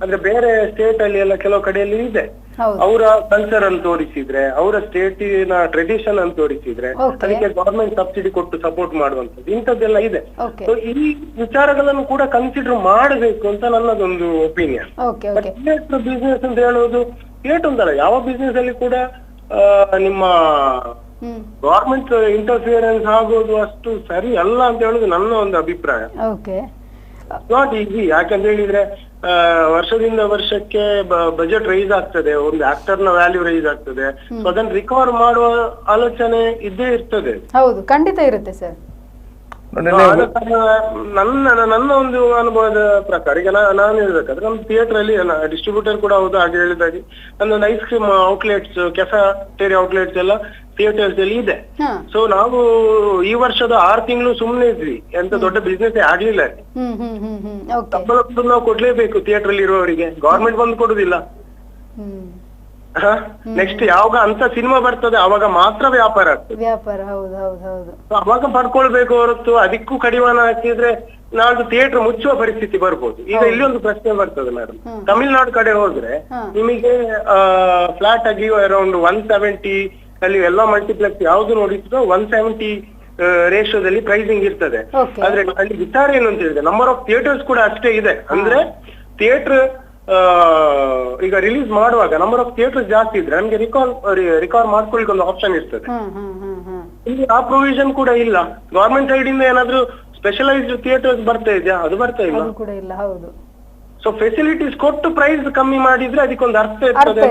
ಅಂದ್ರೆ ಬೇರೆ ಸ್ಟೇಟ್ ಅಲ್ಲಿ ಎಲ್ಲ ಕೆಲವು ಕಡೆಯಲ್ಲಿ ಇದೆ, ಅವರ ಕಲ್ಚರ್ ಅನ್ನು ತೋರಿಸಿದ್ರೆ, ಅವರ ಸ್ಟೇಟಿನ ಟ್ರೆಡಿಷನ್ ಅನ್ನು ತೋರಿಸಿದ್ರೆ ಅದಕ್ಕೆ ಗವರ್ಮೆಂಟ್ ಸಬ್ಸಿಡಿ ಕೊಟ್ಟು ಸಪೋರ್ಟ್ ಮಾಡುವಂತದ್ದು ಇಂಥದ್ದೆಲ್ಲ ಇದೆ. ಸೊ ಈ ವಿಚಾರಗಳನ್ನು ಕೂಡ ಕನ್ಸಿಡರ್ ಮಾಡಬೇಕು ಅಂತ ನನ್ನದೊಂದು ಒಪಿನಿಯನ್. ಬಿಸ್ನೆಸ್ ಅಂತ ಹೇಳೋದು ಥಿಯೇಟರ್ ಅಂತಲ್ಲ, ಯಾವ ಬಿಸ್ನೆಸ್ ಅಲ್ಲಿ ಕೂಡ ನಿಮ್ಮ ಗವರ್ಮೆಂಟ್ ಇಂಟರ್ಫಿಯರೆನ್ಸ್ ಆಗೋದು ಅಷ್ಟು ಸರಿ ಅಲ್ಲ ಅಂತ ಹೇಳುದು ನನ್ನ ಒಂದು ಅಭಿಪ್ರಾಯ. ನಾಟ್ ಈಸಿ, ಯಾಕಂತ ಹೇಳಿದ್ರೆ ವರ್ಷದಿಂದ ವರ್ಷಕ್ಕೆ ಬಜೆಟ್ ರೈಸ್ ಆಗ್ತದೆ, ಒಂದು ಆಕ್ಟರ್ ನ ವ್ಯಾಲ್ಯೂ ರೈಸ್ ಆಗ್ತದೆ, ಸೊ ಅದನ್ನ ರಿಕವರ್ ಮಾಡುವ ಆಲೋಚನೆ ಇದ್ದೇ ಇರ್ತದೆ. ಹೌದು, ಖಂಡಿತ ಇರುತ್ತೆ ಸರ್. ನನ್ನ ಒಂದು ಅನುಭವದ ಪ್ರಕಾರ ಈಗ ನಾನು ಹೇಳ್ಬೇಕಾದ್ರೆ ನಮ್ಮ ಥಿಯೇಟರ್ ಅಲ್ಲಿ ಡಿಸ್ಟ್ರಿಬ್ಯೂಟರ್ ಕೂಡ ಹೌದು, ಹಾಗೆ ಹೇಳಿದಾಗೆ ನನ್ನೊಂದು ice cream outlets, cafeteria outlets ಎಲ್ಲ ಥಿಯೇಟರ್ಸ್ ಅಲ್ಲಿ ಇದೆ. ಸೊ ನಾವು ಈ ವರ್ಷದ 6 ತಿಂಗಳು ಸುಮ್ನೆ ಇದ್ವಿ, ಎಂತ ದೊಡ್ಡ ಬಿಸ್ನೆಸ್ ಆಗ್ಲಿಲ್ಲ. ಸಂಬಳ ನಾವು ಕೊಡ್ಲೇಬೇಕು ಥಿಯೇಟರ್ ಅಲ್ಲಿ ಇರುವವರಿಗೆ, ಗವರ್ಮೆಂಟ್ ಬಂದು ಕೊಡುದಿಲ್ಲ. ನೆಕ್ಸ್ಟ್ ಯಾವಾಗ ಅಂತ ಸಿನಿಮಾ ಬರ್ತದೆ ಅವಾಗ ಮಾತ್ರ ವ್ಯಾಪಾರ ಆಗ್ತದೆ. ಅವಾಗ ಪಡ್ಕೊಳ್ಬೇಕು ಹೊರತು ಅದಕ್ಕೂ ಕಡಿವಾಣ ಹಾಕಿದ್ರೆ ನಾಳೆ ಥಿಯೇಟರ್ ಮುಚ್ಚುವ ಪರಿಸ್ಥಿತಿ ಬರ್ಬೋದು. ಈಗ ಇಲ್ಲಿ ಒಂದು ಪ್ರಶ್ನೆ ಬರ್ತದೆ ಮೇಡಮ್, ತಮಿಳ್ನಾಡು ಕಡೆ ಹೋದ್ರೆ ನಿಮಗೆ ಫ್ಲಾಟ್ ಆಗಿ ಅರೌಂಡ್ 170 ಅಲ್ಲಿ ಎಲ್ಲ ಮಲ್ಟಿಪ್ಲೆಕ್ಸ್ ಯಾವ್ದು ನೋಡಿದ್ರು 170 ರೇಷಿಯೋದಲ್ಲಿ ಪ್ರೈಸಿಂಗ್ ಇರ್ತದೆ. ಆದ್ರೆ ಅಲ್ಲಿ ವಿಚಾರ ಏನು ಅಂತ ಹೇಳಿದ್ರೆ ನಂಬರ್ ಆಫ್ ಥಿಯೇಟರ್ಸ್ ಕೂಡ ಅಷ್ಟೇ ಇದೆ. ಅಂದ್ರೆ ಥಿಯೇಟರ್ ಈಗ ರಿಲೀಸ್ ಮಾಡುವಾಗ ನಂಬರ್ ಆಫ್ ಥಿಯೇಟರ್ಸ್ ಜಾಸ್ತಿ ಇದ್ರೆ ನಮ್ಗೆ ರಿಕವರ್ ಮಾಡ್ಕೊಳ್ಳಿಕ್ಕೆ ಒಂದು ಆಪ್ಷನ್ ಇರ್ತದೆ. ಇಲ್ಲಿ ಆ ಪ್ರೊವಿಷನ್ ಕೂಡ ಇಲ್ಲ. ಗವರ್ಮೆಂಟ್ ಸೈಡ್ ಇಂದ ಏನಾದ್ರು ಸ್ಪೆಷಲೈಸ್ಡ್ ಥಿಯೇಟರ್ಸ್ ಬರ್ತಾ ಇದೆಯಾ? ಅದು ಬರ್ತಾ ಇಲ್ಲ. ಸೊ ಫೆಸಿಲಿಟೀಸ್ ಕೊಟ್ಟು ಪ್ರೈಸ್ ಕಮ್ಮಿ ಮಾಡಿದ್ರೆ ಅದಕ್ಕೊಂದು ಅರ್ಥ ಇರ್ತದೆ.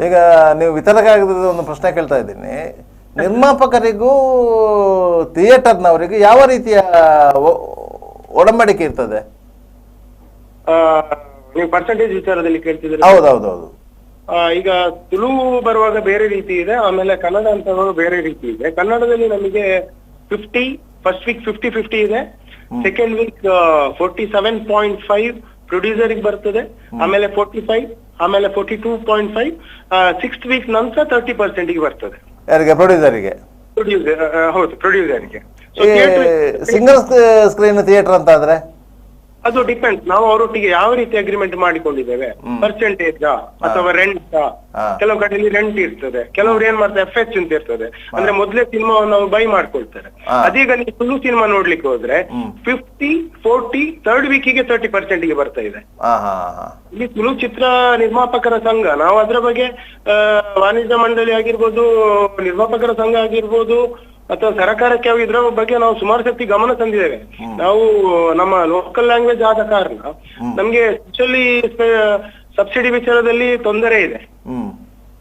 ಈಗ ನೀವು ವಿತರಕ ಆಗಿದ್ರೆ ಒಂದು ಪ್ರಶ್ನೆ ಕೇಳ್ತಾ ಇದ್ದೀನಿ, ನಿರ್ಮಾಪಕರಿಗೂ ಥಿಯೇಟರ್ನವರಿಗೂ ಯಾವ ರೀತಿಯ ಒಡಂಬಡಿಕೆ ಇರ್ತದೆ? ನೀವು ಪರ್ಸೆಂಟೇಜ್ ವಿಚಾರದಲ್ಲಿ ಕೇಳ್ತಿದ್ರೆ? ಹೌದೌದೌದು. ಈಗ ತುಳು ಬರುವಾಗ ಬೇರೆ ರೀತಿ ಇದೆ, ಆಮೇಲೆ ಕನ್ನಡ ಅಂತ ಬೇರೆ ರೀತಿ ಇದೆ. ಕನ್ನಡದಲ್ಲಿ ನಮಗೆ 50 ಫಸ್ಟ್ ವೀಕ್ 50-50 ಇದೆ, ಸೆಕೆಂಡ್ ವೀಕ್ 47.5 ಪ್ರೊಡ್ಯೂಸರ್ಗೆ ಬರ್ತದೆ, ಆಮೇಲೆ 45, ಆಮೇಲೆ 42.5, 6th ವೀಕ್ ನಂತರ 30% ಬರ್ತದೆ. ಯಾರಿಗೆ? ಪ್ರೊಡ್ಯೂಸರಿಗೆ. ಹೌದು, ಪ್ರೊಡ್ಯೂಸರ್ಗೆ. ಸಿಂಗಲ್ ಸ್ಕ್ರೀನ್ ಥಿಯೇಟರ್ ಅಂತ ಆದ್ರೆ ಅದು ಡಿಪೆಂಡ್, ನಾವು ಅವರೊಟ್ಟಿಗೆ ಯಾವ ರೀತಿ ಅಗ್ರಿಮೆಂಟ್ ಮಾಡಿಕೊಂಡಿದ್ದೇವೆ, ಪರ್ಸೆಂಟೇಜ್ ಅಥವಾ ರೆಂಟ್. ಕೆಲವು ಕಡೆಯಲ್ಲಿ ರೆಂಟ್ ಇರ್ತದೆ, ಕೆಲವರು ಏನ್ ಮಾಡ್ತಾರೆ FH ಅಂತ ಇರ್ತದೆ, ಅಂದ್ರೆ ಮೊದಲೇ ಸಿನಿಮಾವನ್ನು ನಾವು ಬೈ ಮಾಡ್ಕೊಳ್ತಾರೆ. ಅದೀಗ ನೀವು ತುಳು ಸಿನಿಮಾ ನೋಡ್ಲಿಕ್ಕೆ ಹೋದ್ರೆ 50-40 ಥರ್ಡ್ ವೀಕಿಗೆ 30% ಬರ್ತಾ ಇದೆ. ಇಲ್ಲಿ ತುಳು ಚಿತ್ರ ನಿರ್ಮಾಪಕರ ಸಂಘ, ನಾವು ಅದ್ರ ಬಗ್ಗೆ ವಾಣಿಜ್ಯ ಮಂಡಳಿ ಆಗಿರ್ಬೋದು, ನಿರ್ಮಾಪಕರ ಸಂಘ ಆಗಿರ್ಬೋದು ಅಥವಾ ಸರ್ಕಾರಕ್ಕೆ ಇದ್ರ ಬಗ್ಗೆ ನಾವು ಸುಮಾರು ಸರ್ತಿ ಗಮನ ತಂದಿದ್ದೇವೆ. ನಾವು ನಮ್ಮ ಲೋಕಲ್ ಲ್ಯಾಂಗ್ವೇಜ್ ಆದ ಕಾರಣ ನಮ್ಗೆ ಸ್ಪೆಷಲಿ ಸಬ್ಸಿಡಿ ವಿಚಾರದಲ್ಲಿ ತೊಂದರೆ ಇದೆ.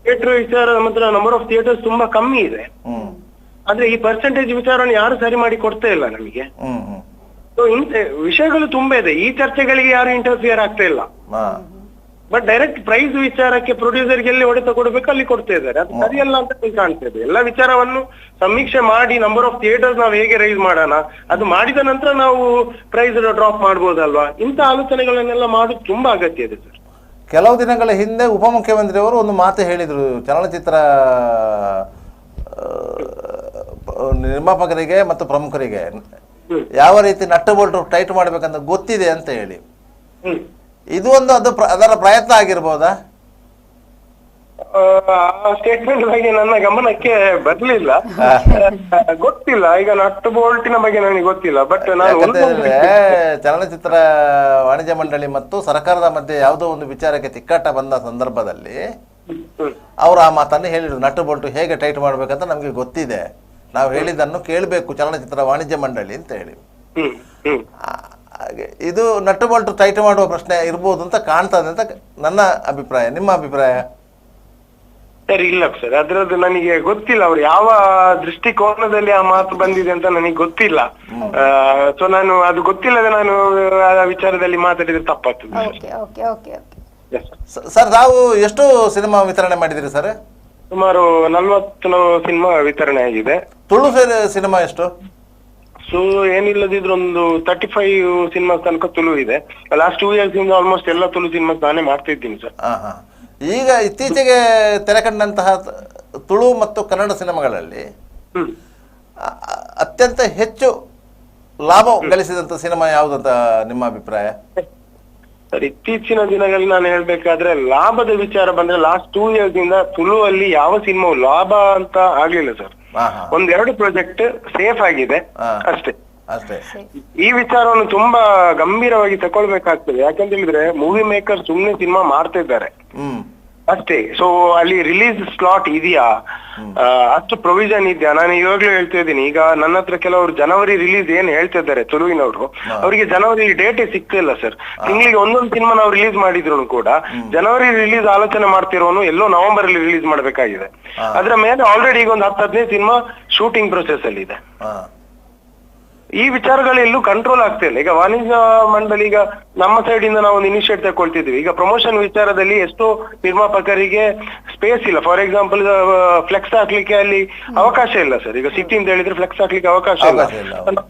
ಥಿಯೇಟರ್ ವಿಚಾರ ಮಾತ್ರ ನಂಬರ್ ಆಫ್ ಥಿಯೇಟರ್ಸ್ ತುಂಬಾ ಕಮ್ಮಿ ಇದೆ, ಆದ್ರೆ ಈ ಪರ್ಸೆಂಟೇಜ್ ವಿಚಾರವನ್ನು ಯಾರು ಸರಿ ಮಾಡಿ ಕೊಡ್ತಾ ಇಲ್ಲ ನಮಗೆ. ವಿಷಯಗಳು ತುಂಬಾ ಇದೆ, ಈ ಚರ್ಚೆಗಳಿಗೆ ಯಾರು ಇಂಟರ್ಫಿಯರ್ ಆಗ್ತಾ ಇಲ್ಲ. ಬಟ್ ಡೈರೆಕ್ಟ್ ಪ್ರೈಸ್ ವಿಚಾರಕ್ಕೆ ಪ್ರೊಡ್ಯೂಸರ್ಗೆ ಎಲ್ಲಿ ಹೊಡೆತ ಕೊಡ್ಬೇಕು ಅಲ್ಲಿ ಕೊಡ್ತಾ ಇದ್ದಾರೆ, ಅದು ಸರಿಯಲ್ಲ ಅಂತ ಕಾಣ್ತಾ ಇದೆ. ಎಲ್ಲ ವಿಚಾರವನ್ನು ಸಮೀಕ್ಷೆ ಮಾಡಿ ನಂಬರ್ ಆಫ್ ಥಿಯೇಟರ್ಸ್ ನಾವು ಹೇಗೆ ರೈಸ್ ಮಾಡೋಣ, ಅದು ಮಾಡಿದ ನಂತರ ನಾವು ಪ್ರೈಸ್ ಡ್ರಾಪ್ ಮಾಡ್ಬೋದಲ್ವಾ, ಇಂಥ ಆಲೋಚನೆಗಳನ್ನೆಲ್ಲ ಮಾಡೋದು ತುಂಬಾ ಅಗತ್ಯ ಇದೆ ಸರ್. ಕೆಲವು ದಿನಗಳ ಹಿಂದೆ ಉಪಮುಖ್ಯಮಂತ್ರಿ ಅವರು ಒಂದು ಮಾತು ಹೇಳಿದ್ರು, ಚಲನಚಿತ್ರ ನಿರ್ಮಾಪಕರಿಗೆ ಮತ್ತು ಪ್ರಮುಖರಿಗೆ ಯಾವ ರೀತಿ ನಟ್ಟು ಬೋಲ್ಟು ಟೈಟ್ ಮಾಡ್ಬೇಕಂತ ಗೊತ್ತಿದೆ ಅಂತ ಹೇಳಿ. ಇದು ಒಂದು ಅದರ ಪ್ರಯತ್ನ ಆಗಿರ್ಬೋದಾ? ಸ್ಟೇಟ್ಮೆಂಟ್ ಬಗ್ಗೆ ನನ್ನ ಗಮನಕ್ಕೆ ಬರ್ಲಿಲ್ಲ, ಗೊತ್ತಿಲ್ಲ. ಈಗ ನಟ್ಟು ಬೋಲ್ಟಿನ ಬಗ್ಗೆ ನನಗೆ ಗೊತ್ತಿಲ್ಲ. ಬಟ್ ಚಲನಚಿತ್ರ ವಾಣಿಜ್ಯ ಮಂಡಳಿ ಮತ್ತು ಸರ್ಕಾರದ ಮಧ್ಯೆ ಯಾವುದೋ ಒಂದು ವಿಚಾರಕ್ಕೆ ತಿಕ್ಕಾಟ ಬಂದ ಸಂದರ್ಭದಲ್ಲಿ ಅವರು ಆ ಮಾತನ್ನು ಹೇಳಿದ್ರು, ನಟ್ಟು ಬೋಲ್ಟು ಹೇಗೆ ಟೈಟ್ ಮಾಡ್ಬೇಕಂತ ನಮ್ಗೆ ಗೊತ್ತಿದೆ, ನಾವು ಹೇಳಿದ್ದನ್ನು ಕೇಳಬೇಕು ಚಲನಚಿತ್ರ ವಾಣಿಜ್ಯ ಮಂಡಳಿ ಅಂತ ಹೇಳಿ. ಹಾಗೆ ಇದು ನಟ್ಟು ಬೋಲ್ಟು ಟೈಟ್ ಮಾಡುವ ಪ್ರಶ್ನೆ ಇರ್ಬೋದು ಅಂತ ಕಾಣ್ತದೆ ಅಂತ ನನ್ನ ಅಭಿಪ್ರಾಯ. ನಿಮ್ಮ ಅಭಿಪ್ರಾಯ? ಸರಿ, ಇಲ್ಲ ಸರ್, ಅದ್ರದ್ದು ನನಗೆ ಗೊತ್ತಿಲ್ಲ. ಅವ್ರು ಯಾವ ದೃಷ್ಟಿಕೋನದಲ್ಲಿ ಆ ಮಾತು ಬಂದಿದೆ ಅಂತ ನನಗೆ ಗೊತ್ತಿಲ್ಲ. ಸೊ ನಾನು ಅದು ಗೊತ್ತಿಲ್ಲದೆ ನಾನು ಆ ವಿಚಾರದಲ್ಲಿ ಮಾತಾಡಿದ್ರೆ ತಪ್ಪಾಗ್ತದೆ. ಸರ್, ತಾವು ಎಷ್ಟು ಸಿನಿಮಾ ವಿತರಣೆ ಮಾಡಿದಿರಿ ಸರ್? ಸುಮಾರು 40 ಸಿನಿಮಾ ವಿತರಣೆ ಆಗಿದೆ. ತುಳು ಸಿನಿಮಾ ಎಷ್ಟು? ಸೊ ಏನಿಲ್ಲದಿದ್ರು ಒಂದು 35 ಸಿನಿಮಾ ತನಕ ತುಳು ಇದೆ. ಲಾಸ್ಟ್ 2 years ಇಂದ ಆಲ್ಮೋಸ್ಟ್ ಎಲ್ಲ ತುಳು ಸಿನಿಮಾ ನಾನೇ ಮಾಡ್ತಾ ಇದ್ದೀನಿ ಸರ್. ಈಗ ಇತ್ತೀಚೆಗೆ ತೆರೆ ಕಂಡಂತಹ ತುಳು ಮತ್ತು ಕನ್ನಡ ಸಿನಿಮಾಗಳಲ್ಲಿ ಅತ್ಯಂತ ಹೆಚ್ಚು ಲಾಭ ಗಳಿಸಿದಂತ ಸಿನಿಮಾ ಯಾವುದಂತ ನಿಮ್ಮ ಅಭಿಪ್ರಾಯ? ಸರ್, ಇತ್ತೀಚಿನ ದಿನಗಳಲ್ಲಿ ನಾನು ಹೇಳ್ಬೇಕಾದ್ರೆ ಲಾಭದ ವಿಚಾರ ಬಂದ್ರೆ ಲಾಸ್ಟ್ 2 years ಇಂದ ತುಳುವಲ್ಲಿ ಯಾವ ಸಿನಿಮಾವು ಲಾಭ ಅಂತ ಆಗ್ಲಿಲ್ಲ ಸರ್. 1-2 ಪ್ರಾಜೆಕ್ಟ್ ಸೇಫ್ ಆಗಿದೆ ಅಷ್ಟೇ. ಈ ವಿಚಾರವನ್ನು ತುಂಬಾ ಗಂಭೀರವಾಗಿ ತಗೊಳ್ಬೇಕಾಗ್ತದೆ. ಯಾಕಂತ ಹೇಳಿದ್ರೆ ಮೂವಿ ಮೇಕರ್ ಸುಮ್ನೆ ಸಿನಿಮಾ ಮಾಡ್ತಾ ಇದ್ದಾರೆ ಅಷ್ಟೇ. ಸೊ ಅಲ್ಲಿ ರಿಲೀಸ್ ಸ್ಲಾಟ್ ಇದೆಯಾ, ಅಷ್ಟು ಪ್ರೊವಿಷನ್ ಇದೆಯಾ? ನಾನು ಇವಾಗ್ಲೂ ಹೇಳ್ತಾ ಇದ್ದೀನಿ, ಈಗ ನನ್ನ ಹತ್ರ ಕೆಲವರು ಜನವರಿ ರಿಲೀಸ್ ಏನ್ ಹೇಳ್ತಾ ಇದ್ದಾರೆ ತುಳುವಿನವರು, ಅವರಿಗೆ ಜನವರಿ ಡೇಟೇ ಸಿಗ್ತಿಲ್ಲ ಸರ್. ತಿಂಗಳಿಗೆ ಒಂದೊಂದು ಸಿನಿಮಾ ನಾವು ರಿಲೀಸ್ ಮಾಡಿದ್ರು ಕೂಡ ಜನವರಿ ರಿಲೀಸ್ ಆಲೋಚನೆ ಮಾಡ್ತಿರೋನು ಎಲ್ಲೋ ನವೆಂಬರ್ ಅಲ್ಲಿ ರಿಲೀಸ್ ಮಾಡ್ಬೇಕಾಗಿದೆ. ಅದ್ರ ಮೇಲೆ ಆಲ್ರೆಡಿ ಈಗ ಒಂದು 10-15 ಸಿನಿಮಾ ಶೂಟಿಂಗ್ ಪ್ರೊಸೆಸ್ ಅಲ್ಲಿ ಇದೆ. ಈ ವಿಚಾರಗಳೆಲ್ಲೂ ಕಂಟ್ರೋಲ್ ಆಗ್ತಾ ಇಲ್ಲ. ಈಗ ವಾಣಿಜ್ಯ ಮಂಡಳಿ, ಈಗ ನಮ್ಮ ಸೈಡ್ ಇಂದ ನಾವು ಒಂದು ಇನಿಷಿಯೇಟ್ ತಗೊಳ್ತಿದ್ವಿ. ಈಗ ಪ್ರಮೋಷನ್ ವಿಚಾರದಲ್ಲಿ ಎಷ್ಟೋ ನಿರ್ಮಾಪಕರಿಗೆ ಸ್ಪೇಸ್ ಇಲ್ಲ. ಫಾರ್ ಎಕ್ಸಾಂಪಲ್ ಫ್ಲೆಕ್ಸ್ ಹಾಕ್ಲಿಕ್ಕೆ ಅಲ್ಲಿ ಅವಕಾಶ ಇಲ್ಲ ಸರ್. ಈಗ ಸಿಟಿ ಅಂತ ಹೇಳಿದ್ರೆ ಫ್ಲೆಕ್ಸ್ ಹಾಕ್ಲಿಕ್ಕೆ ಅವಕಾಶ ಇಲ್ಲ.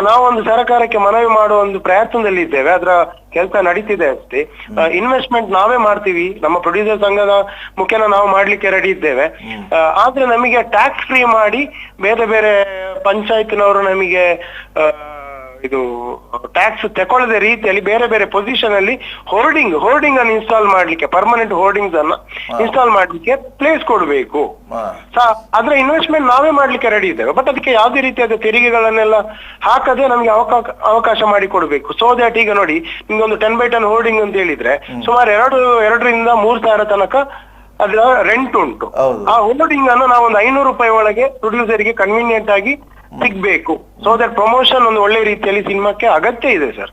ನಾವೊಂದು ಸರ್ಕಾರಕ್ಕೆ ಮನವಿ ಮಾಡುವ ಒಂದು ಪ್ರಯತ್ನದಲ್ಲಿ ಇದ್ದೇವೆ. ಅದರ ಕೆಲಸ ನಡೀತಿದೆ ಅಷ್ಟೇ. ಇನ್ವೆಸ್ಟ್ಮೆಂಟ್ ನಾವೇ ಮಾಡ್ತೀವಿ, ನಮ್ಮ ಪ್ರೊಡ್ಯೂಸರ್ ಸಂಘದ ಮುಖೇನ ನಾವು ಮಾಡ್ಲಿಕ್ಕೆ ರೆಡಿ ಇದ್ದೇವೆ. ಆದ್ರೆ ನಮಗೆ ಟ್ಯಾಕ್ಸ್ ಫ್ರೀ ಮಾಡಿ ಬೇರೆ ಬೇರೆ ಪಂಚಾಯತ್ನವರು ನಮಗೆ ಇದು ಟ್ಯಾಕ್ಸ್ ತಗೊಳ್ಳದ ರೀತಿಯಲ್ಲಿ ಬೇರೆ ಬೇರೆ ಪೊಸಿಷನ್ ಅಲ್ಲಿ ಹೋರ್ಡಿಂಗ್ ಅನ್ನು ಇನ್ಸ್ಟಾಲ್ ಮಾಡ್ಲಿಕ್ಕೆ, ಪರ್ಮನೆಂಟ್ ಹೋರ್ಡಿಂಗ್ಸ್ ಅನ್ನ ಇನ್ಸ್ಟಾಲ್ ಮಾಡ್ಲಿಕ್ಕೆ ಪ್ಲೇಸ್ ಕೊಡ್ಬೇಕು. ಅದ್ರ ಇನ್ವೆಸ್ಟ್ಮೆಂಟ್ ನಾವೇ ಮಾಡ್ಲಿಕ್ಕೆ ರೆಡಿ ಇದ್ದೇವೆ. ಬಟ್ ಅದಕ್ಕೆ ಯಾವುದೇ ರೀತಿಯಾದ ತೆರಿಗೆಗಳನ್ನೆಲ್ಲ ಹಾಕದೆ ನಮ್ಗೆ ಅವಕಾಶ ಮಾಡಿ ಕೊಡ್ಬೇಕು. ಸೊ ದಟ್ ಈಗ ನೋಡಿ, ನಿಮ್ಗೆ ಒಂದು 10x10 ಹೋರ್ಡಿಂಗ್ ಅಂತ ಹೇಳಿದ್ರೆ ಸುಮಾರು 2-3 ಸಾವಿರ ತನಕ ಅದರ ರೆಂಟ್ ಉಂಟು. ಆ ಹೋರ್ಡಿಂಗ್ ಅನ್ನು ನಾವು ಒಂದು 500 ರೂಪಾಯಿ ಒಳಗೆ ಪ್ರೊಡ್ಯೂಸರ್ಗೆ ಕನ್ವೀನಿಯಂಟ್ ಆಗಿ ಸಿಗ್ಬೇಕು. ಸೊ ದಟ್ ಪ್ರಮೋಷನ್ ಒಂದು ಒಳ್ಳೆ ರೀತಿಯಲ್ಲಿ ಸಿನಿಮಾಕ್ಕೆ ಅಗತ್ಯ ಇದೆ ಸರ್.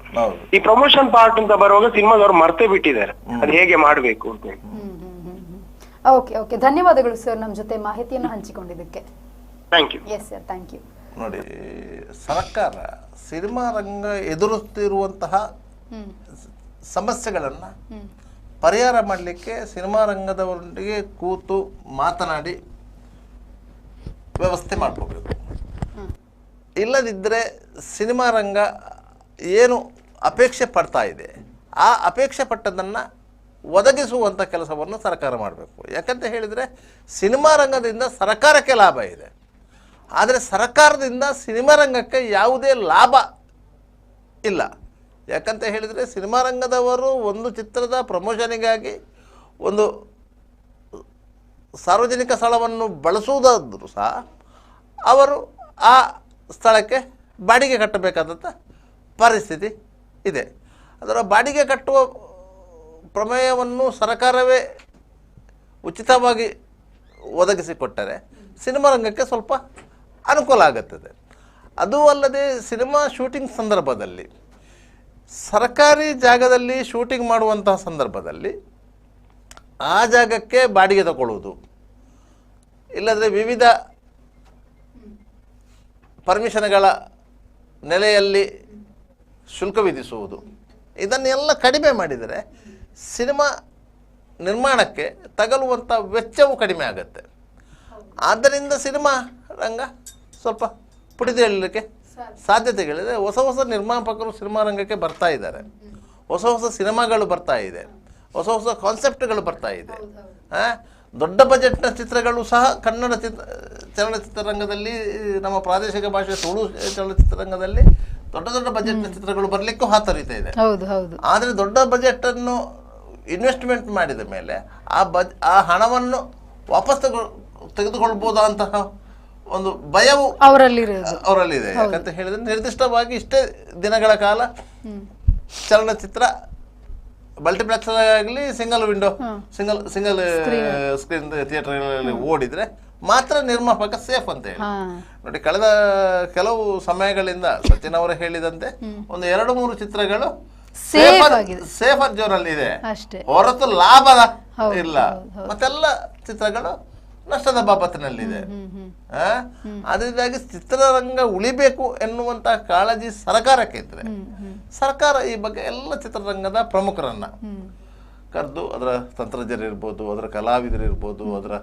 ಈ ಪ್ರಮೋಷನ್ ಪಾರ್ಟ್ ಅಂತ ಬರುವಾಗ ಸಿನಿಮಾದವರು ಮರ್ತೇ ಬಿಟ್ಟಿದ್ದಾರೆ ಅದು ಹೇಗೆ ಮಾಡ್ಬೇಕು ಅಂತ ಹೇಳಿ. ಓಕೆ, ಧನ್ಯವಾದಗಳು ಸರ್ ನಮ್ಮ ಜೊತೆ ಮಾಹಿತಿಯನ್ನು ಹಂಚಿಕೊಂಡಿದ್ದಕ್ಕೆ. Thank you. Yes sir, thank you. ನೋಡಿ, ಸರ್ಕಾರ ಸಿನಿಮಾ ರಂಗ ಎದುರಿಸುತ್ತಿರುವಂತಹ ಸಮಸ್ಯೆಗಳನ್ನ ಪರಿಹಾರ ಮಾಡಲಿಕ್ಕೆ ಸಿನಿಮಾ ರಂಗದವರೊಂದಿಗೆ ಕೂತು ಮಾತನಾಡಿ ವ್ಯವಸ್ಥೆ ಮಾಡ್ಕೋಬೇಕು. ಇಲ್ಲದಿದ್ದರೆ ಸಿನಿಮಾ ರಂಗ ಏನು ಅಪೇಕ್ಷೆ ಪಡ್ತಾ ಇದೆ ಆ ಅಪೇಕ್ಷೆ ಪಟ್ಟದನ್ನು ಒದಗಿಸುವಂಥ ಕೆಲಸವನ್ನು ಸರ್ಕಾರ ಮಾಡಬೇಕು. ಯಾಕಂತ ಹೇಳಿದರೆ ಸಿನಿಮಾ ರಂಗದಿಂದ ಸರ್ಕಾರಕ್ಕೆ ಲಾಭ ಇದೆ, ಆದರೆ ಸರ್ಕಾರದಿಂದ ಸಿನಿಮಾ ರಂಗಕ್ಕೆ ಯಾವುದೇ ಲಾಭ ಇಲ್ಲ. ಯಾಕಂತ ಹೇಳಿದರೆ ಸಿನಿಮಾ ರಂಗದವರು ಒಂದು ಚಿತ್ರದ ಪ್ರಮೋಷನಿಗಾಗಿ ಒಂದು ಸಾರ್ವಜನಿಕ ಸ್ಥಳವನ್ನು ಬಳಸುವುದಾದರೂ ಸಹ ಅವರು ಆ ಸ್ಥಳಕ್ಕೆ ಬಾಡಿಗೆ ಕಟ್ಟಬೇಕಾದಂಥ ಪರಿಸ್ಥಿತಿ ಇದೆ. ಅದರ ಬಾಡಿಗೆ ಕಟ್ಟುವ ಪ್ರಮೇಯವನ್ನು ಸರ್ಕಾರವೇ ಉಚಿತವಾಗಿ ಒದಗಿಸಿಕೊಟ್ಟರೆ ಸಿನಿಮಾ ರಂಗಕ್ಕೆ ಸ್ವಲ್ಪ ಅನುಕೂಲ ಆಗುತ್ತದೆ. ಅದು ಅಲ್ಲದೆ ಸಿನಿಮಾ ಶೂಟಿಂಗ್ ಸಂದರ್ಭದಲ್ಲಿ ಸರ್ಕಾರಿ ಜಾಗದಲ್ಲಿ ಶೂಟಿಂಗ್ ಮಾಡುವಂತಹ ಸಂದರ್ಭದಲ್ಲಿ ಆ ಜಾಗಕ್ಕೆ ಬಾಡಿಗೆ ತಗೊಳ್ಳುವುದು, ಇಲ್ಲದ್ರೆ ವಿವಿಧ ಪರ್ಮಿಷನ್ಗಳ ನೆಲೆಯಲ್ಲಿ ಶುಲ್ಕ ವಿಧಿಸುವುದು, ಇದನ್ನೆಲ್ಲ ಕಡಿಮೆ ಮಾಡಿದರೆ ಸಿನಿಮಾ ನಿರ್ಮಾಣಕ್ಕೆ ತಗಲುವಂಥ ವೆಚ್ಚವು ಕಡಿಮೆ ಆಗುತ್ತೆ. ಆದ್ದರಿಂದ ಸಿನಿಮಾ ರಂಗ ಸ್ವಲ್ಪ ಪುಟಿದೇಳಲಿಕ್ಕೆ ಸಾಧ್ಯತೆಗಳಿದೆ. ಹೊಸ ಹೊಸ ನಿರ್ಮಾಪಕರು ಸಿನಿಮಾ ರಂಗಕ್ಕೆ ಬರ್ತಾ ಇದ್ದಾರೆ, ಹೊಸ ಹೊಸ ಸಿನಿಮಾಗಳು ಬರ್ತಾ ಇದೆ, ಹೊಸ ಹೊಸ ಕಾನ್ಸೆಪ್ಟ್ಗಳು ಬರ್ತಾ ಇದೆ. ದೊಡ್ಡ ಬಜೆಟ್ನ ಚಿತ್ರಗಳು ಸಹ ಕನ್ನಡ ಚಲನಚಿತ್ರರಂಗದಲ್ಲಿ, ನಮ್ಮ ಪ್ರಾದೇಶಿಕ ಭಾಷೆ ತುಳು ಚಲನಚಿತ್ರರಂಗದಲ್ಲಿ ದೊಡ್ಡ ದೊಡ್ಡ ಬಜೆಟ್ನ ಚಿತ್ರಗಳು ಬರಲಿಕ್ಕೂ ಹಾತೊರೀತಾ ಇದೆ. ಆದರೆ ದೊಡ್ಡ ಬಜೆಟನ್ನು ಇನ್ವೆಸ್ಟ್ಮೆಂಟ್ ಮಾಡಿದ ಮೇಲೆ ಆ ಹಣವನ್ನು ವಾಪಸ್ ತೆಗೆದುಕೊಳ್ಬೋದಾ ಅಂತಹ ಒಂದು ಭಯವು ಅವರಲ್ಲಿದೆ. ಯಾಕಂತ ಹೇಳಿದ್ರೆ ನಿರ್ದಿಷ್ಟವಾಗಿ ಇಷ್ಟೇ ದಿನಗಳ ಕಾಲ ಚಲನಚಿತ್ರ ಮಲ್ಟಿಪ್ಲೆಕ್ಸ್ ಆಗಲಿ ಸಿಂಗಲ್ ವಿಂಡೋ ಸಿಂಗಲ್ ಸ್ಕ್ರೀನ್ ಥಿಯೇಟರ್ಗಳಲ್ಲಿ ಓಡಿದ್ರೆ ಮಾತ್ರ ನಿರ್ಮಾಪಕ ಸೇಫ್ ಅಂತ ಹೇಳಿ ನೋಡಿ. ಕಳೆದ ಕೆಲವು ಸಮಯಗಳಿಂದ ಸಚಿನ್ ಅವರು ಹೇಳಿದಂತೆ ಒಂದು 2-3 ಚಿತ್ರಗಳು ಸೇಫರ್ ಜೋನಲ್ಲಿ ಇದೆ, ಹೊರತು ಲಾಭದ ಇಲ್ಲ. ಮತ್ತೆಲ್ಲ ಚಿತ್ರಗಳು ನಷ್ಟದ ಬಾಬತ್ತಿನಲ್ಲಿದೆ. ಅದರಿಂದಾಗಿ ಚಿತ್ರರಂಗ ಉಳಿಬೇಕು ಎನ್ನುವಂತ ಕಾಳಜಿ ಸರ್ಕಾರಕ್ಕೆ ಇದ್ರೆ ಸರ್ಕಾರ ಈ ಬಗ್ಗೆ ಎಲ್ಲ ಚಿತ್ರರಂಗದ ಪ್ರಮುಖರನ್ನ ಕರೆದು, ಅದರ ತಂತ್ರಜ್ಞರಿರ್ಬೋದು, ಅದರ ಕಲಾವಿದರಿರ್ಬೋದು, ಅದರ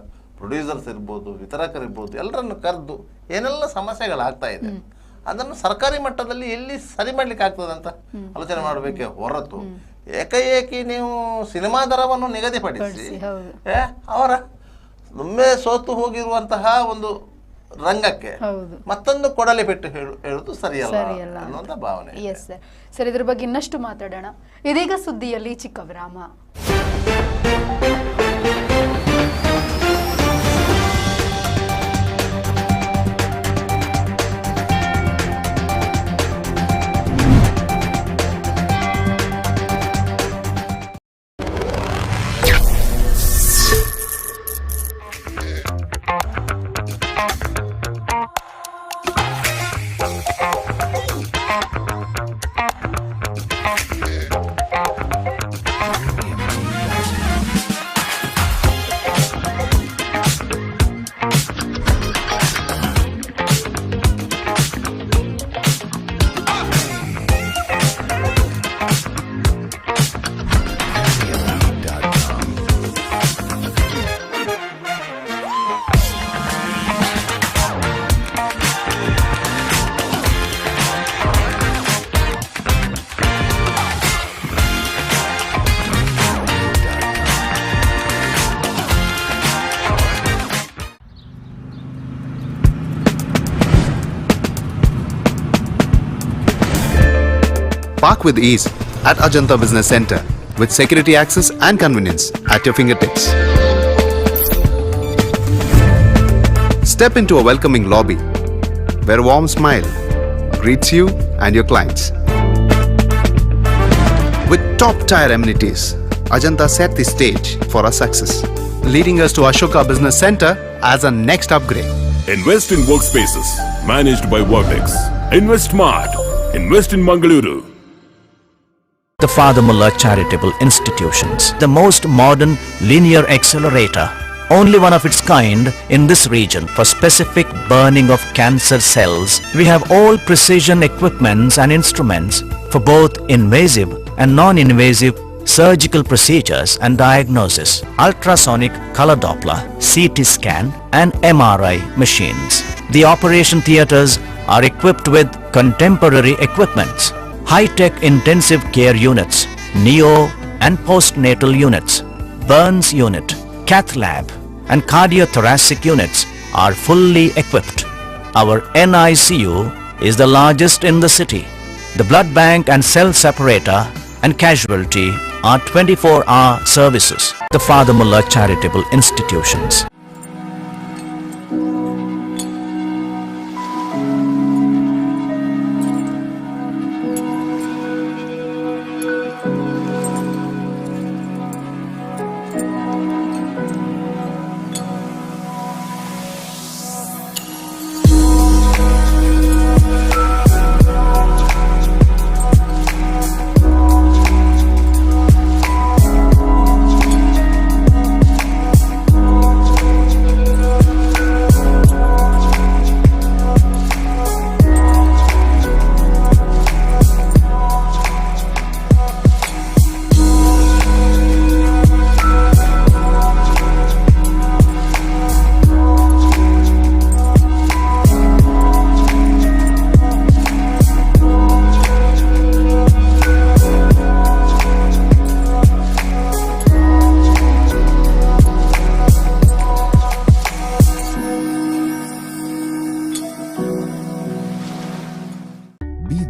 ಪ್ರೊಡ್ಯೂಸರ್ಸ್ ಇರ್ಬೋದು, ವಿತರಕರಿರ್ಬೋದು, ಎಲ್ಲರನ್ನು ಕರೆದು ಏನೆಲ್ಲ ಸಮಸ್ಯೆಗಳಾಗ್ತಾ ಇದೆ ಅದನ್ನು ಸರ್ಕಾರಿ ಮಟ್ಟದಲ್ಲಿ ಎಲ್ಲಿ ಸರಿ ಮಾಡ್ಲಿಕ್ಕೆ ಆಗ್ತದೆ ಅಂತ ಆಲೋಚನೆ ಮಾಡಬೇಕೇ ಹೊರತು ಏಕಾಏಕಿ ನೀವು ಸಿನಿಮಾ ದರವನ್ನು ನಿಗದಿಪಡಿಸಿ ಅವರ ಒಮ್ಮೆ ಸೋತು ಹೋಗಿರುವಂತಹ ಒಂದು ರಂಗಕ್ಕೆ ಮತ್ತೊಂದು ಕೊಡಲಿ ಪೆಟ್ಟು ಹೇಳುದು ಸರಿಯಲ್ಲ ಅನ್ನುವಂತ ಭಾವನೆ. ಎಸ್ ಸರ್, ಇದ್ರ ಬಗ್ಗೆ ಇನ್ನಷ್ಟು ಮಾತಾಡೋಣ. ಇದೀಗ ಸುದ್ದಿಯಲ್ಲಿ ಚಿಕ್ಕ ವಿರಾಮ. Park with ease at Ajanta Business Center with security access and convenience at your fingertips. Step into a welcoming lobby where a warm smile greets you and your clients. With top-tier amenities, Ajanta set the stage for our success, leading us to Ashoka Business Center as a next upgrade. Invest in workspaces managed by Vertex. Invest smart. Invest in Mangaluru. The Father Mullah Charitable Institutions, the most modern linear accelerator, only one of its kind in this region for specific burning of cancer cells. We have all precision equipments and instruments for both invasive and non-invasive surgical procedures and diagnosis, ultrasonic color Doppler, CT scan and MRI machines. The operation theatres are equipped with contemporary equipments, high-tech intensive care units, neo and postnatal units, burns unit, cath lab and cardiothoracic units are fully equipped. Our NICU is the largest in the city. The blood bank and cell separator and casualty are 24-hour services. The Father Mullah Charitable Institutions.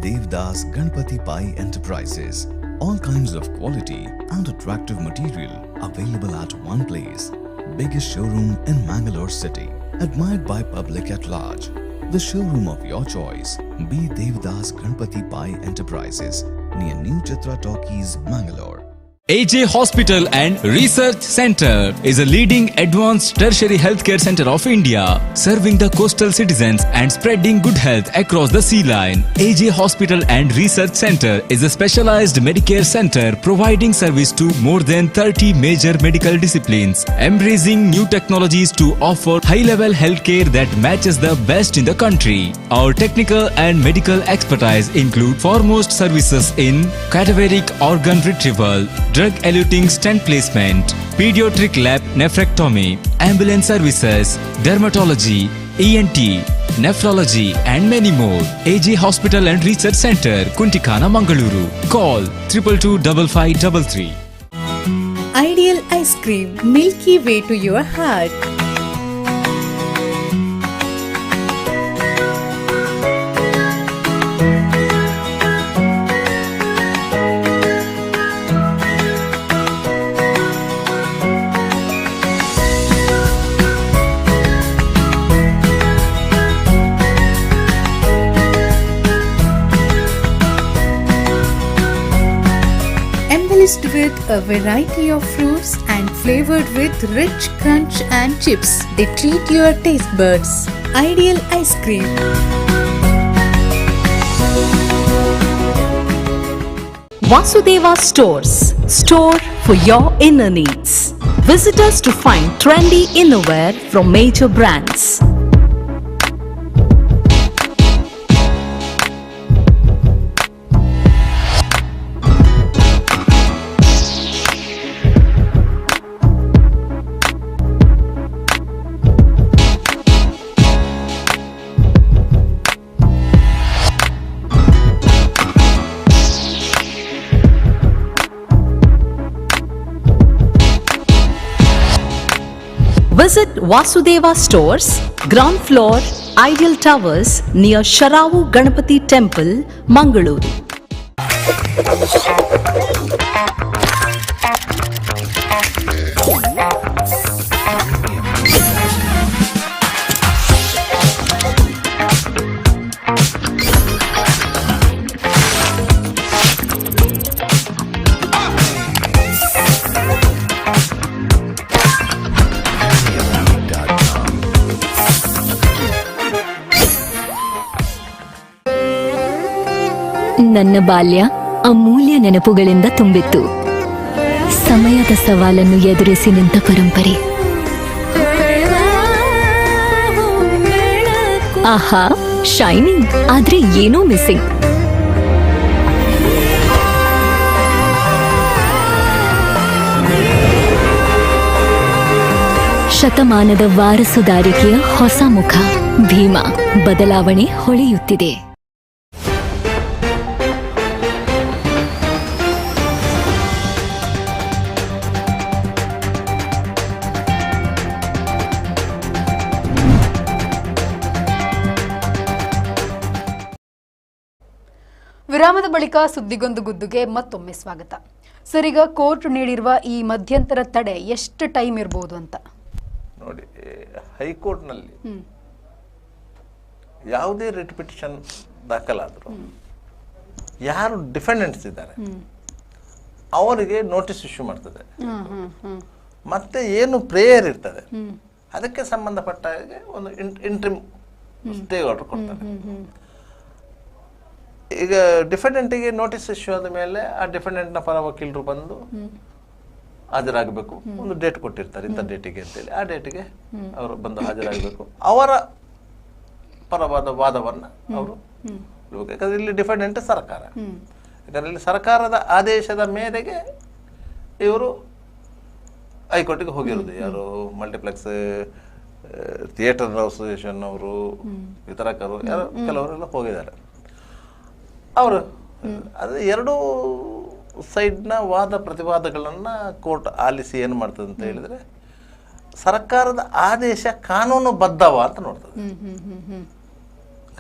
Devdas Ganpati Pai Enterprises. All kinds of quality and attractive material available at one place. Biggest showroom in Mangalore city. Admired by public at large. The showroom of your choice. B. Devdas Ganpati Pai Enterprises. Near New Chitra Talkies, Mangalore. AJ Hospital and Research Center is a leading advanced tertiary healthcare center of India, serving the coastal citizens and spreading good health across the sea line. AJ Hospital and Research Center is a specialized Medicare center providing service to more than 30 major medical disciplines, embracing new technologies to offer high-level healthcare that matches the best in the country. Our technical and medical expertise include foremost services in cadaveric organ retrieval, drug-eluting stent placement, pediatric lab nephrectomy, ambulance services, dermatology, ENT, nephrology and many more. AJ Hospital and Research Center, Kuntikana, Mangaluru. Call 222553. Ideal ice cream, milky way to your heart. Embellished with a variety of fruits and flavored with rich crunch and chips, they treat your taste buds. Ideal ice cream. Vasudeva Stores, store for your inner needs. Visit us to find trendy innerwear from major brands. Visit Vasudeva Stores, ground floor, Ideal Towers near Sharavu Ganapati Temple, Mangaluru. ನನ್ನ ಬಾಲ್ಯ ಅಮೂಲ್ಯ ನೆನಪುಗಳಿಂದ ತುಂಬಿತ್ತು. ಸಮಯದ ಸವಾಲನ್ನು ಎದುರಿಸಿ ನಿಂತ ಪರಂಪರೆ. ಆಹಾ, shining, ಆದ್ರೆ ಏನೋ ಮಿಸ್ಸಿಂಗ್. ಶತಮಾನದ ವಾರಸುದಾರಿಕೆಯ ಹೊಸ ಮುಖ ಭೀಮಾ. ಬದಲಾವಣೆ ಹೊಳೆಯುತ್ತಿದೆ. ವಿರಾಮದ ಬಳಿಕ ಸುದ್ದಿಗೊಂದು ಗುದ್ದುಗೆ ಮತ್ತೊಮ್ಮೆ ಸ್ವಾಗತ. ಸರ್, ಈಗ ಕೋರ್ಟ್ ನೀಡಿರುವ ಈ ಮಧ್ಯಂತರ ತಡೆ ಎಷ್ಟು ಟೈಮ್ ಇರಬಹುದು ಅಂತ ನೋಡಿ. ಹೈಕೋರ್ಟ್ನಲ್ಲಿ ಯಾವುದೇ ರಿಟ್ ಪಿಟಿಷನ್ ದಾಖಲಾದರೂ ಯಾರು ಡಿಫೆಂಡೆಂಟ್ಸ್ ಇದ್ದಾರೆ ಅವರಿಗೆ ನೋಟಿಸ್ ಇಶ್ಯೂ ಮಾಡ್ತದೆ. ಮತ್ತೆ ಏನು ಪ್ರೇಯರ್ ಇರ್ತದೆ ಅದಕ್ಕೆ ಸಂಬಂಧಪಟ್ಟ ಹಾಗೆ ಒಂದು ಇಂಟ್ರಿಮ್ ಸ್ಟೇ ಆರ್ಡರ್ ಕೊಡ್ತಾರೆ. ಈಗ ಡಿಫೆಂಡೆಂಟಿಗೆ ನೋಟಿಸ್ ಇಶ್ಯೂ ಆದ ಮೇಲೆ ಆ ಡಿಫೆಂಡೆಂಟ್ನ ಪರ ವಕೀಲರು ಬಂದು ಹಾಜರಾಗಬೇಕು. ಒಂದು ಡೇಟ್ ಕೊಟ್ಟಿರ್ತಾರೆ, ಇಂಥ ಡೇಟಿಗೆ ಅಂತೇಳಿ. ಆ ಡೇಟಿಗೆ ಅವರು ಬಂದು ಹಾಜರಾಗಬೇಕು. ಅವರ ಪರವಾದ ವಾದವನ್ನು ಅವರು ಯಾಕಂದ್ರೆ ಇಲ್ಲಿ ಡಿಫೆಂಡೆಂಟ್ ಸರ್ಕಾರ. ಯಾಕಂದ್ರೆ ಇಲ್ಲಿ ಸರ್ಕಾರದ ಆದೇಶದ ಮೇರೆಗೆ ಇವರು ಹೈಕೋರ್ಟಿಗೆ ಹೋಗಿರೋದು. ಯಾರು ಮಲ್ಟಿಪ್ಲೆಕ್ಸ್ ಥಿಯೇಟರ್ ಅಸೋಸಿಯೇಷನ್ ಅವರು, ವಿತರಕರು, ಯಾರು ಕೆಲವರೆಲ್ಲ ಹೋಗಿದ್ದಾರೆ. ಅವರು ಅದು ಎರಡೂ ಸೈಡ್ನ ವಾದ ಪ್ರತಿವಾದಗಳನ್ನು ಕೋರ್ಟ್ ಆಲಿಸಿ ಏನು ಮಾಡ್ತದೆ ಅಂತ ಹೇಳಿದ್ರೆ, ಸರ್ಕಾರದ ಆದೇಶ ಕಾನೂನುಬದ್ಧವ ಅಂತ ನೋಡ್ತದೆ.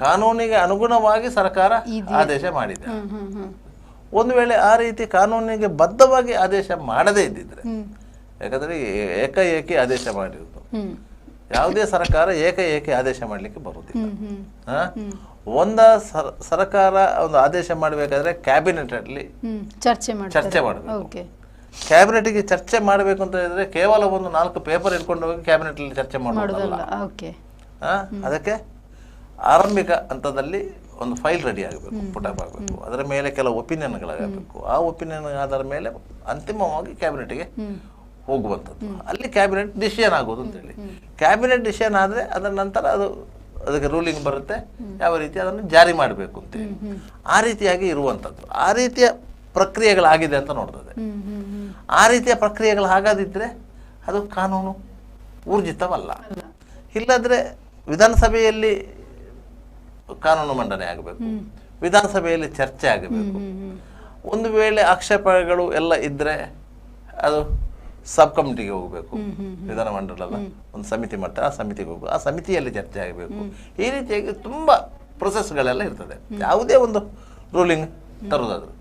ಕಾನೂನಿಗೆ ಅನುಗುಣವಾಗಿ ಸರ್ಕಾರ ಆದೇಶ ಮಾಡಿದೆ. ಒಂದು ವೇಳೆ ಆ ರೀತಿ ಕಾನೂನಿಗೆ ಬದ್ಧವಾಗಿ ಆದೇಶ ಮಾಡದೇ ಇದ್ದಿದ್ರೆ, ಯಾಕಂದ್ರೆ ಏಕಾಏಕಿ ಆದೇಶ ಮಾಡಿರೋದು, ಯಾವುದೇ ಸರ್ಕಾರ ಏಕಾಏಕಿ ಆದೇಶ ಮಾಡಲಿಕ್ಕೆ ಬರುವುದಿಲ್ಲ. ಸರ್ಕಾರ ಒಂದು ಆದೇಶ ಮಾಡಬೇಕಾದ್ರೆ ಕ್ಯಾಬಿನೆಟ್ ಅಲ್ಲಿ ಚರ್ಚೆ ಮಾಡಬೇಕು. ಕ್ಯಾಬಿನೆಟ್ಗೆ ಚರ್ಚೆ ಮಾಡಬೇಕು ಅಂತ ಹೇಳಿದ್ರೆ ಕೇವಲ ಒಂದು 4 ಪೇಪರ್ ಇಟ್ಕೊಂಡು ಹೋಗಿ ಕ್ಯಾಬಿನೆಟ್ ಅಲ್ಲಿ ಚರ್ಚೆ ಮಾಡೋದಲ್ಲ. ಅದಕ್ಕೆ ಆರಂಭಿಕ ಹಂತದಲ್ಲಿ ಒಂದು ಫೈಲ್ ರೆಡಿ ಆಗಬೇಕು, ಪುಟಪ್ ಆಗಬೇಕು. ಅದರ ಮೇಲೆ ಕೆಲವು ಒಪಿನಿಯನ್ಗಳಾಗಬೇಕು. ಆ ಒಪಿನಿಯನ್ ಆಧಾರ ಮೇಲೆ ಅಂತಿಮವಾಗಿ ಕ್ಯಾಬಿನೆಟ್ಗೆ ಹೋಗುವಂಥದ್ದು. ಅಲ್ಲಿ ಕ್ಯಾಬಿನೆಟ್ ಡಿಸಿಷನ್ ಆಗೋದು ಅಂತೇಳಿ. ಕ್ಯಾಬಿನೆಟ್ ಡಿಸಿಷನ್ ಆದರೆ ಅದರ ನಂತರ ಅದಕ್ಕೆ ರೂಲಿಂಗ್ ಬರುತ್ತೆ, ಯಾವ ರೀತಿ ಅದನ್ನು ಜಾರಿ ಮಾಡಬೇಕು ಅಂತೇಳಿ. ಆ ರೀತಿಯಾಗಿ ಇರುವಂಥದ್ದು. ಆ ರೀತಿಯ ಪ್ರಕ್ರಿಯೆಗಳಾಗಿದೆ ಅಂತ ನೋಡ್ತದೆ. ಆ ರೀತಿಯ ಪ್ರಕ್ರಿಯೆಗಳು ಆಗದಿದ್ದರೆ ಅದು ಕಾನೂನು ಊರ್ಜಿತವಲ್ಲ. ಇಲ್ಲದ್ರೆ ವಿಧಾನಸಭೆಯಲ್ಲಿ ಕಾನೂನು ಮಂಡನೆ ಆಗಬೇಕು, ವಿಧಾನಸಭೆಯಲ್ಲಿ ಚರ್ಚೆ ಆಗಬೇಕು. ಒಂದು ವೇಳೆ ಆಕ್ಷೇಪಗಳು ಎಲ್ಲ ಇದ್ದರೆ ಅದು ಸಬ್ ಕಮಿಟಿಗೆ ಹೋಗಬೇಕು, ವಿಧಾನಮಂಡಲದ ಒಂದು ಸಮಿತಿ ಮಾಡ್ತಾರೆ, ಆ ಸಮಿತಿಗೆ ಹೋಗಬೇಕು, ಆ ಸಮಿತಿಯಲ್ಲಿ ಚರ್ಚೆ ಆಗಬೇಕು. ಈ ರೀತಿಯಾಗಿ ತುಂಬ ಪ್ರೊಸೆಸ್ಗಳೆಲ್ಲ ಇರ್ತದೆ ಯಾವುದೇ ಒಂದು ರೂಲಿಂಗ್ ತರೋದಾದ್ರು.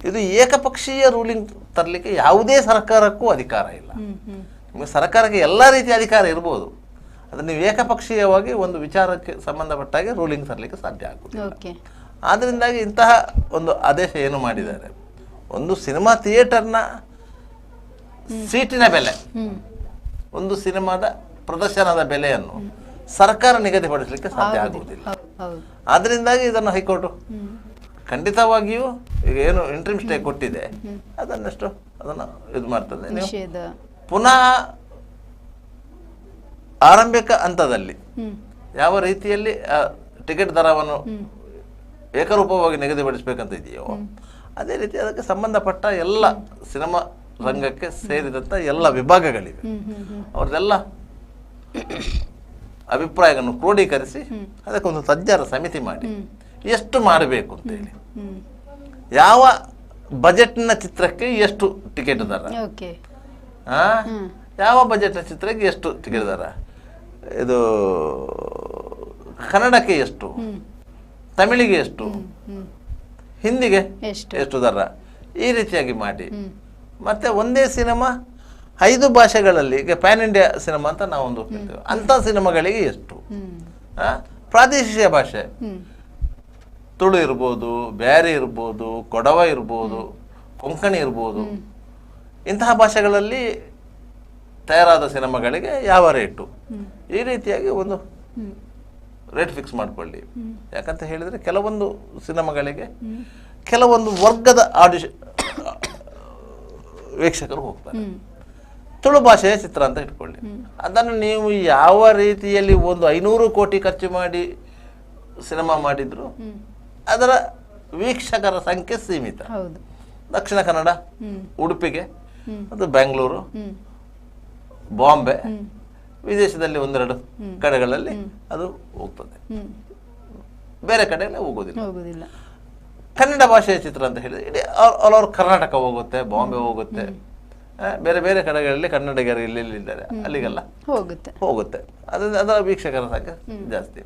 ಇದು ಏಕಪಕ್ಷೀಯ ರೂಲಿಂಗ್ ತರಲಿಕ್ಕೆ ಯಾವುದೇ ಸರ್ಕಾರಕ್ಕೂ ಅಧಿಕಾರ ಇಲ್ಲ. ನಿಮಗೆ ಸರ್ಕಾರಕ್ಕೆ ಎಲ್ಲ ರೀತಿಯ ಅಧಿಕಾರ ಇರ್ಬೋದು, ಅದನ್ನು ನೀವು ಏಕಪಕ್ಷೀಯವಾಗಿ ಒಂದು ವಿಚಾರಕ್ಕೆ ಸಂಬಂಧಪಟ್ಟಾಗೆ ರೂಲಿಂಗ್ ತರಲಿಕ್ಕೆ ಸಾಧ್ಯ ಆಗುವುದಿಲ್ಲ. ಆದ್ದರಿಂದಾಗಿ ಇಂತಹ ಒಂದು ಆದೇಶ ಏನು ಮಾಡಿದ್ದಾರೆ, ಒಂದು ಸಿನಿಮಾ ಥಿಯೇಟರ್ನ ಸೀಟಿನ ಬೆಲೆ, ಒಂದು ಸಿನಿಮಾದ ಪ್ರದರ್ಶನದ ಬೆಲೆಯನ್ನು ಸರ್ಕಾರ ನಿಗದಿಪಡಿಸಲಿಕ್ಕೆ ಸಾಧ್ಯ ಆಗುವುದಿಲ್ಲ. ಆದ್ದರಿಂದಾಗಿ ಇದನ್ನು ಹೈಕೋರ್ಟ್ ಖಂಡಿತವಾಗಿಯೂ ಈಗ ಏನು ಇಂಟ್ರಿಮ್ ಸ್ಟೇ ಕೊಟ್ಟಿದೆ ಅದನ್ನಷ್ಟು ಅದನ್ನು ಇದು ಮಾಡ್ತದೆ. ನೀವು ಪುನಃ ಆರಂಭಿಕ ಹಂತದಲ್ಲಿ ಯಾವ ರೀತಿಯಲ್ಲಿ ಟಿಕೆಟ್ ದರವನ್ನು ಏಕರೂಪವಾಗಿ ನಿಗದಿಪಡಿಸಬೇಕಂತ ಇದೆಯೋ ಅದೇ ರೀತಿ ಅದಕ್ಕೆ ಸಂಬಂಧಪಟ್ಟ ಎಲ್ಲ ಸಿನಿಮಾ ರಂಗಕ್ಕೆ ಸೇರಿದಂಥ ಎಲ್ಲ ವಿಭಾಗಗಳಿವೆ, ಅವ್ರದ್ದೆಲ್ಲ ಅಭಿಪ್ರಾಯಗಳನ್ನು ಕ್ರೋಢೀಕರಿಸಿ ಅದಕ್ಕೊಂದು ತಜ್ಞರ ಸಮಿತಿ ಮಾಡಿ ಎಷ್ಟು ಮಾಡಬೇಕು ಅಂತೇಳಿ, ಯಾವ ಬಜೆಟ್ನ ಚಿತ್ರಕ್ಕೆ ಎಷ್ಟು ಟಿಕೆಟ್ ದರ, ಯಾವ ಬಜೆಟ್ನ ಚಿತ್ರಕ್ಕೆ ಎಷ್ಟು ಟಿಕೆಟ್ ದರ, ಇದು ಕನ್ನಡಕ್ಕೆ ಎಷ್ಟು, ತಮಿಳಿಗೆ ಎಷ್ಟು, ಹಿಂದಿಗೆ ಎಷ್ಟು ದರ, ಈ ರೀತಿಯಾಗಿ ಮಾಡಿ. ಮತ್ತೆ ಒಂದೇ ಸಿನಿಮಾ 5 ಭಾಷೆಗಳಲ್ಲಿ, ಈಗ ಪ್ಯಾನ್ ಇಂಡಿಯಾ ಸಿನಿಮಾ ಅಂತ ನಾವೊಂದು ಹೇಳ್ತೇವೆ, ಅಂಥ ಸಿನಿಮಾಗಳಿಗೆ ಎಷ್ಟು, ಪ್ರಾದೇಶಿಕ ಭಾಷೆ ತುಳು ಇರ್ಬೋದು, ಬ್ಯಾರಿ ಇರ್ಬೋದು, ಕೊಡವ ಇರ್ಬೋದು, ಕೊಂಕಣಿ ಇರ್ಬೋದು, ಇಂತಹ ಭಾಷೆಗಳಲ್ಲಿ ತಯಾರಾದ ಸಿನಿಮಾಗಳಿಗೆ ಯಾವ ರೇಟು, ಈ ರೀತಿಯಾಗಿ ಒಂದು ರೇಟ್ ಫಿಕ್ಸ್ ಮಾಡಿಕೊಳ್ಳಿ. ಯಾಕಂತ ಹೇಳಿದರೆ ಕೆಲವೊಂದು ಸಿನಿಮಾಗಳಿಗೆ ಕೆಲವೊಂದು ವರ್ಗದ ವೀಕ್ಷಕರು ಹೋಗ್ತಾರೆ. ತುಳು ಭಾಷೆಯ ಚಿತ್ರ ಅಂತ ಇಟ್ಕೊಳ್ಳಿ, ಅದನ್ನು ನೀವು ಯಾವ ರೀತಿಯಲ್ಲಿ ಒಂದು 500 ಕೋಟಿ ಖರ್ಚು ಮಾಡಿ ಸಿನಿಮಾ ಮಾಡಿದ್ರು ಅದರ ವೀಕ್ಷಕರ ಸಂಖ್ಯೆ ಸೀಮಿತ. ದಕ್ಷಿಣ ಕನ್ನಡ, ಉಡುಪಿಗೆ, ಅದು ಬೆಂಗಳೂರು, ಬಾಂಬೆ, ವಿದೇಶದಲ್ಲಿ 1-2 ಕಡೆಗಳಲ್ಲಿ ಅದು ಹೋಗ್ತದೆ, ಬೇರೆ ಕಡೆಯಲ್ಲೇ ಹೋಗೋದಿಲ್ಲ. ಕನ್ನಡ ಭಾಷೆಯ ಚಿತ್ರ ಅಂತ ಹೇಳಿದ್ರೆ ಇಡೀ ಆಲ್ ಓವರ್ ಕರ್ನಾಟಕ ಹೋಗುತ್ತೆ, ಬಾಂಬೆ ಹೋಗುತ್ತೆ, ಬೇರೆ ಬೇರೆ ಕಡೆಗಳಲ್ಲಿ ಕನ್ನಡಿಗರು ಇಲ್ಲಿದ್ದಾರೆ ಅಲ್ಲಿಗೆಲ್ಲ ಹೋಗುತ್ತೆ. ಅದರ ವೀಕ್ಷಕರ ಸಂಖ್ಯೆ ಜಾಸ್ತಿ.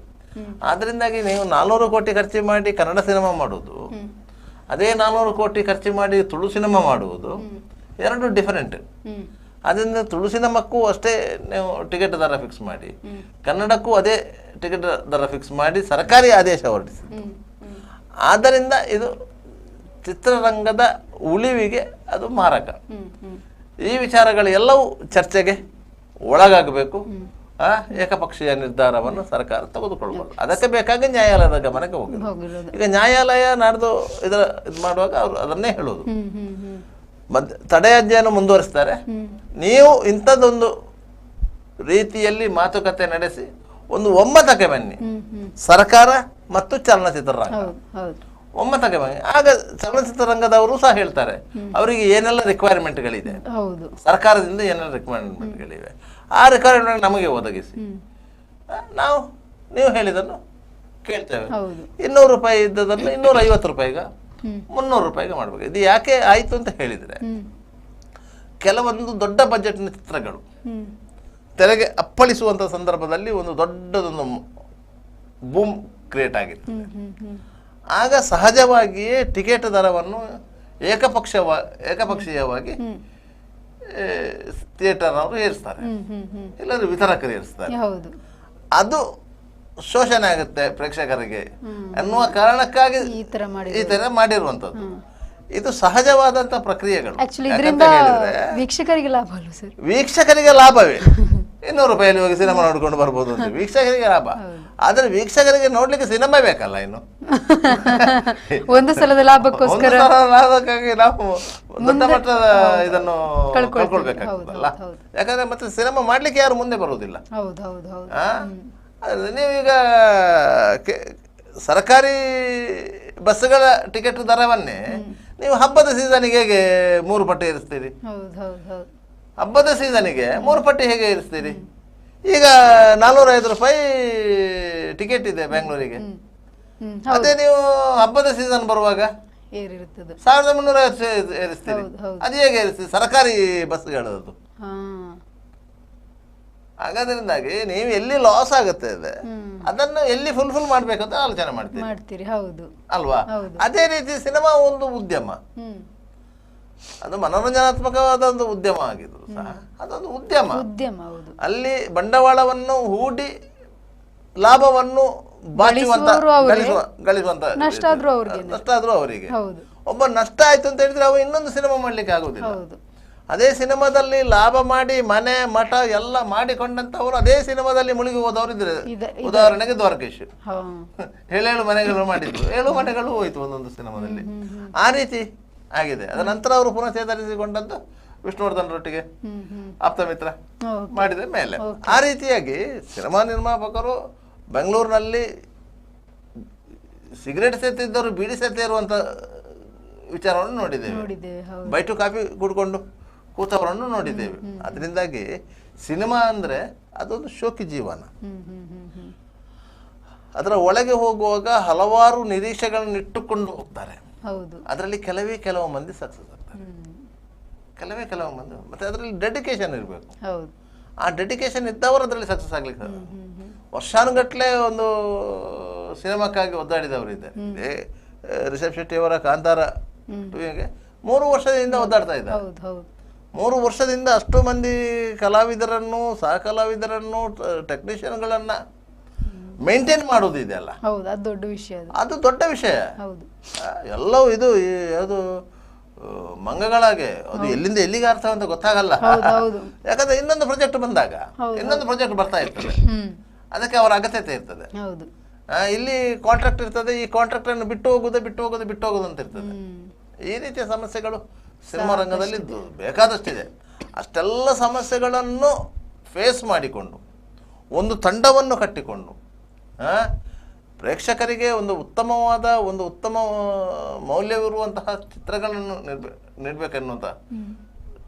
ಆದ್ದರಿಂದಾಗಿ ನೀವು 400 ಕೋಟಿ ಖರ್ಚು ಮಾಡಿ ಕನ್ನಡ ಸಿನಿಮಾ ಮಾಡುವುದು, ಅದೇ 400 ಕೋಟಿ ಖರ್ಚು ಮಾಡಿ ತುಳು ಸಿನಿಮಾ ಮಾಡುವುದು ಎರಡು ಡಿಫರೆಂಟ್. ಅದರಿಂದ ತುಳು ಸಿನಿಮಾಕ್ಕೂ ಅಷ್ಟೇ ನೀವು ಟಿಕೆಟ್ ದರ ಫಿಕ್ಸ್ ಮಾಡಿ, ಕನ್ನಡಕ್ಕೂ ಅದೇ ಟಿಕೆಟ್ ದರ ಫಿಕ್ಸ್ ಮಾಡಿ ಸರ್ಕಾರಿ ಆದೇಶ ಹೊರಡಿಸಿತ್ತು. ಆದ್ದರಿಂದ ಇದು ಚಿತ್ರರಂಗದ ಉಳಿವಿಗೆ ಅದು ಮಾರಕ. ಈ ವಿಚಾರಗಳು ಎಲ್ಲವೂ ಚರ್ಚೆಗೆ ಒಳಗಾಗಬೇಕು. ಏಕಪಕ್ಷೀಯ ನಿರ್ಧಾರವನ್ನು ಸರ್ಕಾರ ತೆಗೆದುಕೊಳ್ಬಾರ್ದು. ಅದಕ್ಕೆ ಬೇಕಾಗಿ ನ್ಯಾಯಾಲಯದ ಗಮನಕ್ಕೆ ಹೋಗಿರೋದು. ಈಗ ನ್ಯಾಯಾಲಯ ನಾಡ್ದು ಇದು ಮಾಡುವಾಗ ಅವರು ಅದನ್ನೇ ಹೇಳೋದು, ತಡೆಯಾಜ್ಞೆಯನ್ನು ಮುಂದುವರಿಸ್ತಾರೆ, ನೀವು ಇಂಥದ್ದೊಂದು ರೀತಿಯಲ್ಲಿ ಮಾತುಕತೆ ನಡೆಸಿ ಒಂದು ಒಮ್ಮತಕ್ಕೆ ಬನ್ನಿ, ಸರ್ಕಾರ ಮತ್ತು ಚಲನಚಿತ್ರರಂಗ ಒಮ್ಮತಕ್ಕೆ ಬನ್ನಿ. ಆಗ ಚಲನಚಿತ್ರರಂಗದವರು ಸಹ ಹೇಳ್ತಾರೆ ಅವರಿಗೆ ಏನೆಲ್ಲ ರಿಕ್ವೈರ್ಮೆಂಟ್ಗಳಿದೆ, ಸರ್ಕಾರದಿಂದ ಏನೆಲ್ಲ ರಿಕ್ವೈರ್ಮೆಂಟ್ಗಳಿವೆ, ಆ ರಿಕ್ವೈರ್ಮೆಂಟ್ ನಮಗೆ ಒದಗಿಸಿ, ನೀವು ಹೇಳಿದನ್ನು ಕೇಳ್ತೇವೆ. 200 ರೂಪಾಯಿ ಇದ್ದದನ್ನು 250 ರೂಪಾಯಿಗ 300 ರೂಪಾಯಿಗೆ ಮಾಡಬೇಕು. ಇದು ಯಾಕೆ ಆಯಿತು ಅಂತ ಹೇಳಿದರೆ, ಕೆಲವೊಂದು ದೊಡ್ಡ ಬಜೆಟ್ನ ಚಿತ್ರಗಳು ತೆರೆಗೆ ಅಪ್ಪಳಿಸುವಂಥ ಸಂದರ್ಭದಲ್ಲಿ ಒಂದು ದೊಡ್ಡದೊಂದು ಬೂಮ್ ಕ್ರಿಯೇಟ್ ಆಗಿತ್ತು. ಆಗ ಸಹಜವಾಗಿಯೇ ಟಿಕೆಟ್ ದರವನ್ನು ಏಕಪಕ್ಷೀಯವಾಗಿ ಥಿಯೇಟರ್ ಅವರು ಏರಿಸ್ತಾರೆ, ಇಲ್ಲಾಂದ್ರೆ ವಿತರಕರು ಏರಿಸ್ತಾರೆ. ಅದು ಶೋಷಣೆ ಆಗುತ್ತೆ ಪ್ರೇಕ್ಷಕರಿಗೆ ಅನ್ನುವ ಕಾರಣಕ್ಕಾಗಿ ಈ ತರ ಮಾಡಿರುವಂತದ್ದು. ಇದು ಸಹಜವಾದಂತ ಪ್ರಕ್ರಿಯೆಗಳು. ವೀಕ್ಷಕರಿಗೆ ಲಾಭವೇ. 200 ರೂಪಾಯಲ್ಲಿ ಹೋಗಿ ಸಿನಿಮಾ ನೋಡ್ಕೊಂಡು ಬರ್ಬೋದು ಅಂತ ವೀಕ್ಷಕರಿಗೆ ಲಾಭ. ಆದ್ರೆ ವೀಕ್ಷಕರಿಗೆ ನೋಡ್ಲಿಕ್ಕೆ ಸಿನಿಮಾ ಬೇಕಲ್ಲ, ಇನ್ನು ಒಂದು ಸಲದ ಲಾಭಕ್ಕೋಸ್ಕರ ನಾವು ದೊಡ್ಡ ಮಟ್ಟದ ಇದನ್ನು ಕಳ್ಕೊಳ್ಬೇಕಾಗ್ತದಲ್ಲ. ಯಾಕಂದ್ರೆ ಮತ್ತೆ ಸಿನಿಮಾ ಮಾಡ್ಲಿಕ್ಕೆ ಯಾರು ಮುಂದೆ ಬರುವುದಿಲ್ಲ. ನೀವೀಗ ಸರ್ಕಾರಿ ಬಸ್ಗಳ ಟಿಕೆಟ್ ದರವನ್ನೇ ನೀವು ಹಬ್ಬದ ಸೀಸನ್ಗೆ ಹೇಗೆ 3 ಪಟ್ಟು ಏರಿಸ್ತೀರಿ? ಹಬ್ಬದ ಸೀಸನ್ಗೆ 3 ಪಟ್ಟು ಹೇಗೆ ಏರಿಸ್ತೀರಿ? ಈಗ 450 ರೂಪಾಯಿ ಟಿಕೆಟ್ ಇದೆ ಬೆಂಗಳೂರಿಗೆ. ಅದೇ ನೀವು ಹಬ್ಬದ ಸೀಸನ್ ಬರುವಾಗ 1350 ಏರಿಸ್ತೀರಿ. ಅದು ಹೇಗೆ ಏರಿಸ್ತೀರಿ? ಸರ್ಕಾರಿ ಬಸ್ಗಳು ಅದು. ಹಾಗಾದ್ರಿಂದಾಗಿ ನೀವು ಎಲ್ಲಿ ಲಾಸ್ ಆಗುತ್ತೆ ಅದನ್ನು ಎಲ್ಲಿ ಫುಲ್ಫಿಲ್ ಮಾಡ್ಬೇಕಂತ ಆಲೋಚನೆ ಮಾಡ್ತೀರಿ ಅಲ್ವಾ? ಅದೇ ರೀತಿ ಸಿನಿಮಾ ಒಂದು ಉದ್ಯಮ, ಅದು ಮನೋರಂಜನಾತ್ಮಕವಾದ ಒಂದು ಉದ್ಯಮ ಆಗಿದ್ರು ಸಹ ಅದೊಂದು ಉದ್ಯಮ. ಅಲ್ಲಿ ಬಂಡವಾಳವನ್ನು ಹೂಡಿ ಲಾಭವನ್ನು ಗಳಿಸುವಂತ ನಷ್ಟ ಆದ್ರೂ ಅವರಿಗೆ. ಒಬ್ಬ ನಷ್ಟ ಆಯ್ತು ಅಂತ ಹೇಳಿದ್ರೆ ಅವ ಇನ್ನೊಂದು ಸಿನಿಮಾ ಮಾಡ್ಲಿಕ್ಕೆ ಆಗುದಿಲ್ಲ. ಅದೇ ಸಿನಿಮಾದಲ್ಲಿ ಲಾಭ ಮಾಡಿ ಮನೆ ಮಠ ಎಲ್ಲ ಮಾಡಿಕೊಂಡಂತವರು ಅದೇ ಸಿನಿಮಾದಲ್ಲಿ ಮುಳುಗಿ ಹೋದವರು ಇದ್ರೆ, ಉದಾಹರಣೆಗೆ ದ್ವಾರಕೇಶ್ 7 ಮನೆಗಳು ಮಾಡಿದ್ರು, 7 ಮನೆಗಳು ಹೋಯ್ತು ಒಂದೊಂದು ಸಿನಿಮಾದಲ್ಲಿ. ಆ ರೀತಿ ಆಗಿದೆ. ಅದ ನಂತರ ಅವರು ಪುನಃ ಚೇತರಿಸಿಕೊಂಡದ್ದು ವಿಷ್ಣುವರ್ಧನ್ ರೊಟ್ಟಿಗೆ ಆಪ್ತ ಮಿತ್ರ ಮಾಡಿದ ಮೇಲೆ. ಆ ರೀತಿಯಾಗಿ ಸಿನಿಮಾ ನಿರ್ಮಾಪಕರು ಬೆಂಗಳೂರಿನಲ್ಲಿ ಸಿಗರೇಟ್ ಸೇತಿದ್ದವರು ಬೀಡಿ ಸೇತೆ ಇರುವಂತ ವಿಚಾರವನ್ನು ನೋಡಿದ್ದೇವೆ. ಬೈಟು ಕಾಫಿ ಕುಡ್ಕೊಂಡು ಕೂತವರನ್ನು ನೋಡಿದ್ದೇವೆ. ಅದರಿಂದಾಗಿ ಸಿನಿಮಾ ಅಂದ್ರೆ ಅದೊಂದು ಶೋಕಿ ಜೀವನ. ಅದರ ಒಳಗೆ ಹೋಗುವಾಗ ಹಲವಾರು ನಿರೀಕ್ಷೆಗಳನ್ನು ಇಟ್ಟುಕೊಂಡು ಹೋಗ್ತಾರೆ. ಅದರಲ್ಲಿ ಕೆಲವು ಮಂದಿ ಸಕ್ಸಸ್ ಆಗ್ತಾರೆ, ಕೆಲವು ಮಂದಿ. ಮತ್ತೆ ಅದರಲ್ಲಿ ಡೆಡಿಕೇಶನ್ ಇರಬೇಕು. ಆ ಡೆಡಿಕೇಶನ್ ಇದ್ದವರು ಅದರಲ್ಲಿ ಸಕ್ಸಸ್ ಆಗ್ಲಿಕ್ಕೆ ವರ್ಷಾನುಗಟ್ಲೆ ಒಂದು ಸಿನಿಮಾಕ್ಕಾಗಿ ಒದ್ದಾಡಿದವರು ಇದ್ದಾರೆ. ರಿಷಬ್ ಶೆಟ್ಟಿ ಅವರ ಕಾಂತಾರ 2ಗೆ 3 ವರ್ಷದಿಂದ ಒದ್ದಾಡ್ತಾ ಇದ್ದಾರೆ. 3 ವರ್ಷದಿಂದ ಅಷ್ಟು ಮಂದಿ ಕಲಾವಿದರನ್ನು, ಸಹ ಕಲಾವಿದರನ್ನು, ಟೆಕ್ನಿಷಿಯನ್ಗಳನ್ನ ಮೇಂಟೈನ್ ಮಾಡೋದು ಇದೆಯಲ್ಲ, ಅದು ದೊಡ್ಡ ವಿಷಯ. ಎಲ್ಲವೂ ಇದು ಯಾವುದು ಮಂಗಗಳಾಗೆ ಅದು ಎಲ್ಲಿಂದ ಎಲ್ಲಿಗೆ ಅರ್ಥ ಅಂತ ಗೊತ್ತಾಗಲ್ಲ. ಯಾಕಂದ್ರೆ ಇನ್ನೊಂದು ಪ್ರಾಜೆಕ್ಟ್ ಬಂದಾಗ ಇನ್ನೊಂದು ಪ್ರಾಜೆಕ್ಟ್ ಬರ್ತಾ ಇರ್ತದೆ, ಅದಕ್ಕೆ ಅವರ ಅಗತ್ಯತೆ ಇರ್ತದೆ. ಇಲ್ಲಿ ಕಾಂಟ್ರಾಕ್ಟ್ ಇರ್ತದೆ, ಈ ಕಾಂಟ್ರಾಕ್ಟ್ ಅನ್ನು ಬಿಟ್ಟು ಹೋಗುದು ಅಂತ ಇರ್ತದೆ. ಈ ರೀತಿಯ ಸಮಸ್ಯೆಗಳು ಸಿನಿಮಾ ರಂಗದಲ್ಲಿ ಬೇಕಾದಷ್ಟಿದೆ. ಅಷ್ಟೆಲ್ಲ ಸಮಸ್ಯೆಗಳನ್ನು ಫೇಸ್ ಮಾಡಿಕೊಂಡು ಒಂದು ತಂಡವನ್ನು ಕಟ್ಟಿಕೊಂಡು ಪ್ರೇಕ್ಷಕರಿಗೆ ಒಂದು ಉತ್ತಮ ಮೌಲ್ಯವಿರುವಂತಹ ಚಿತ್ರಗಳನ್ನು ನೀಡಬೇಕೆನ್ನುವಂಥ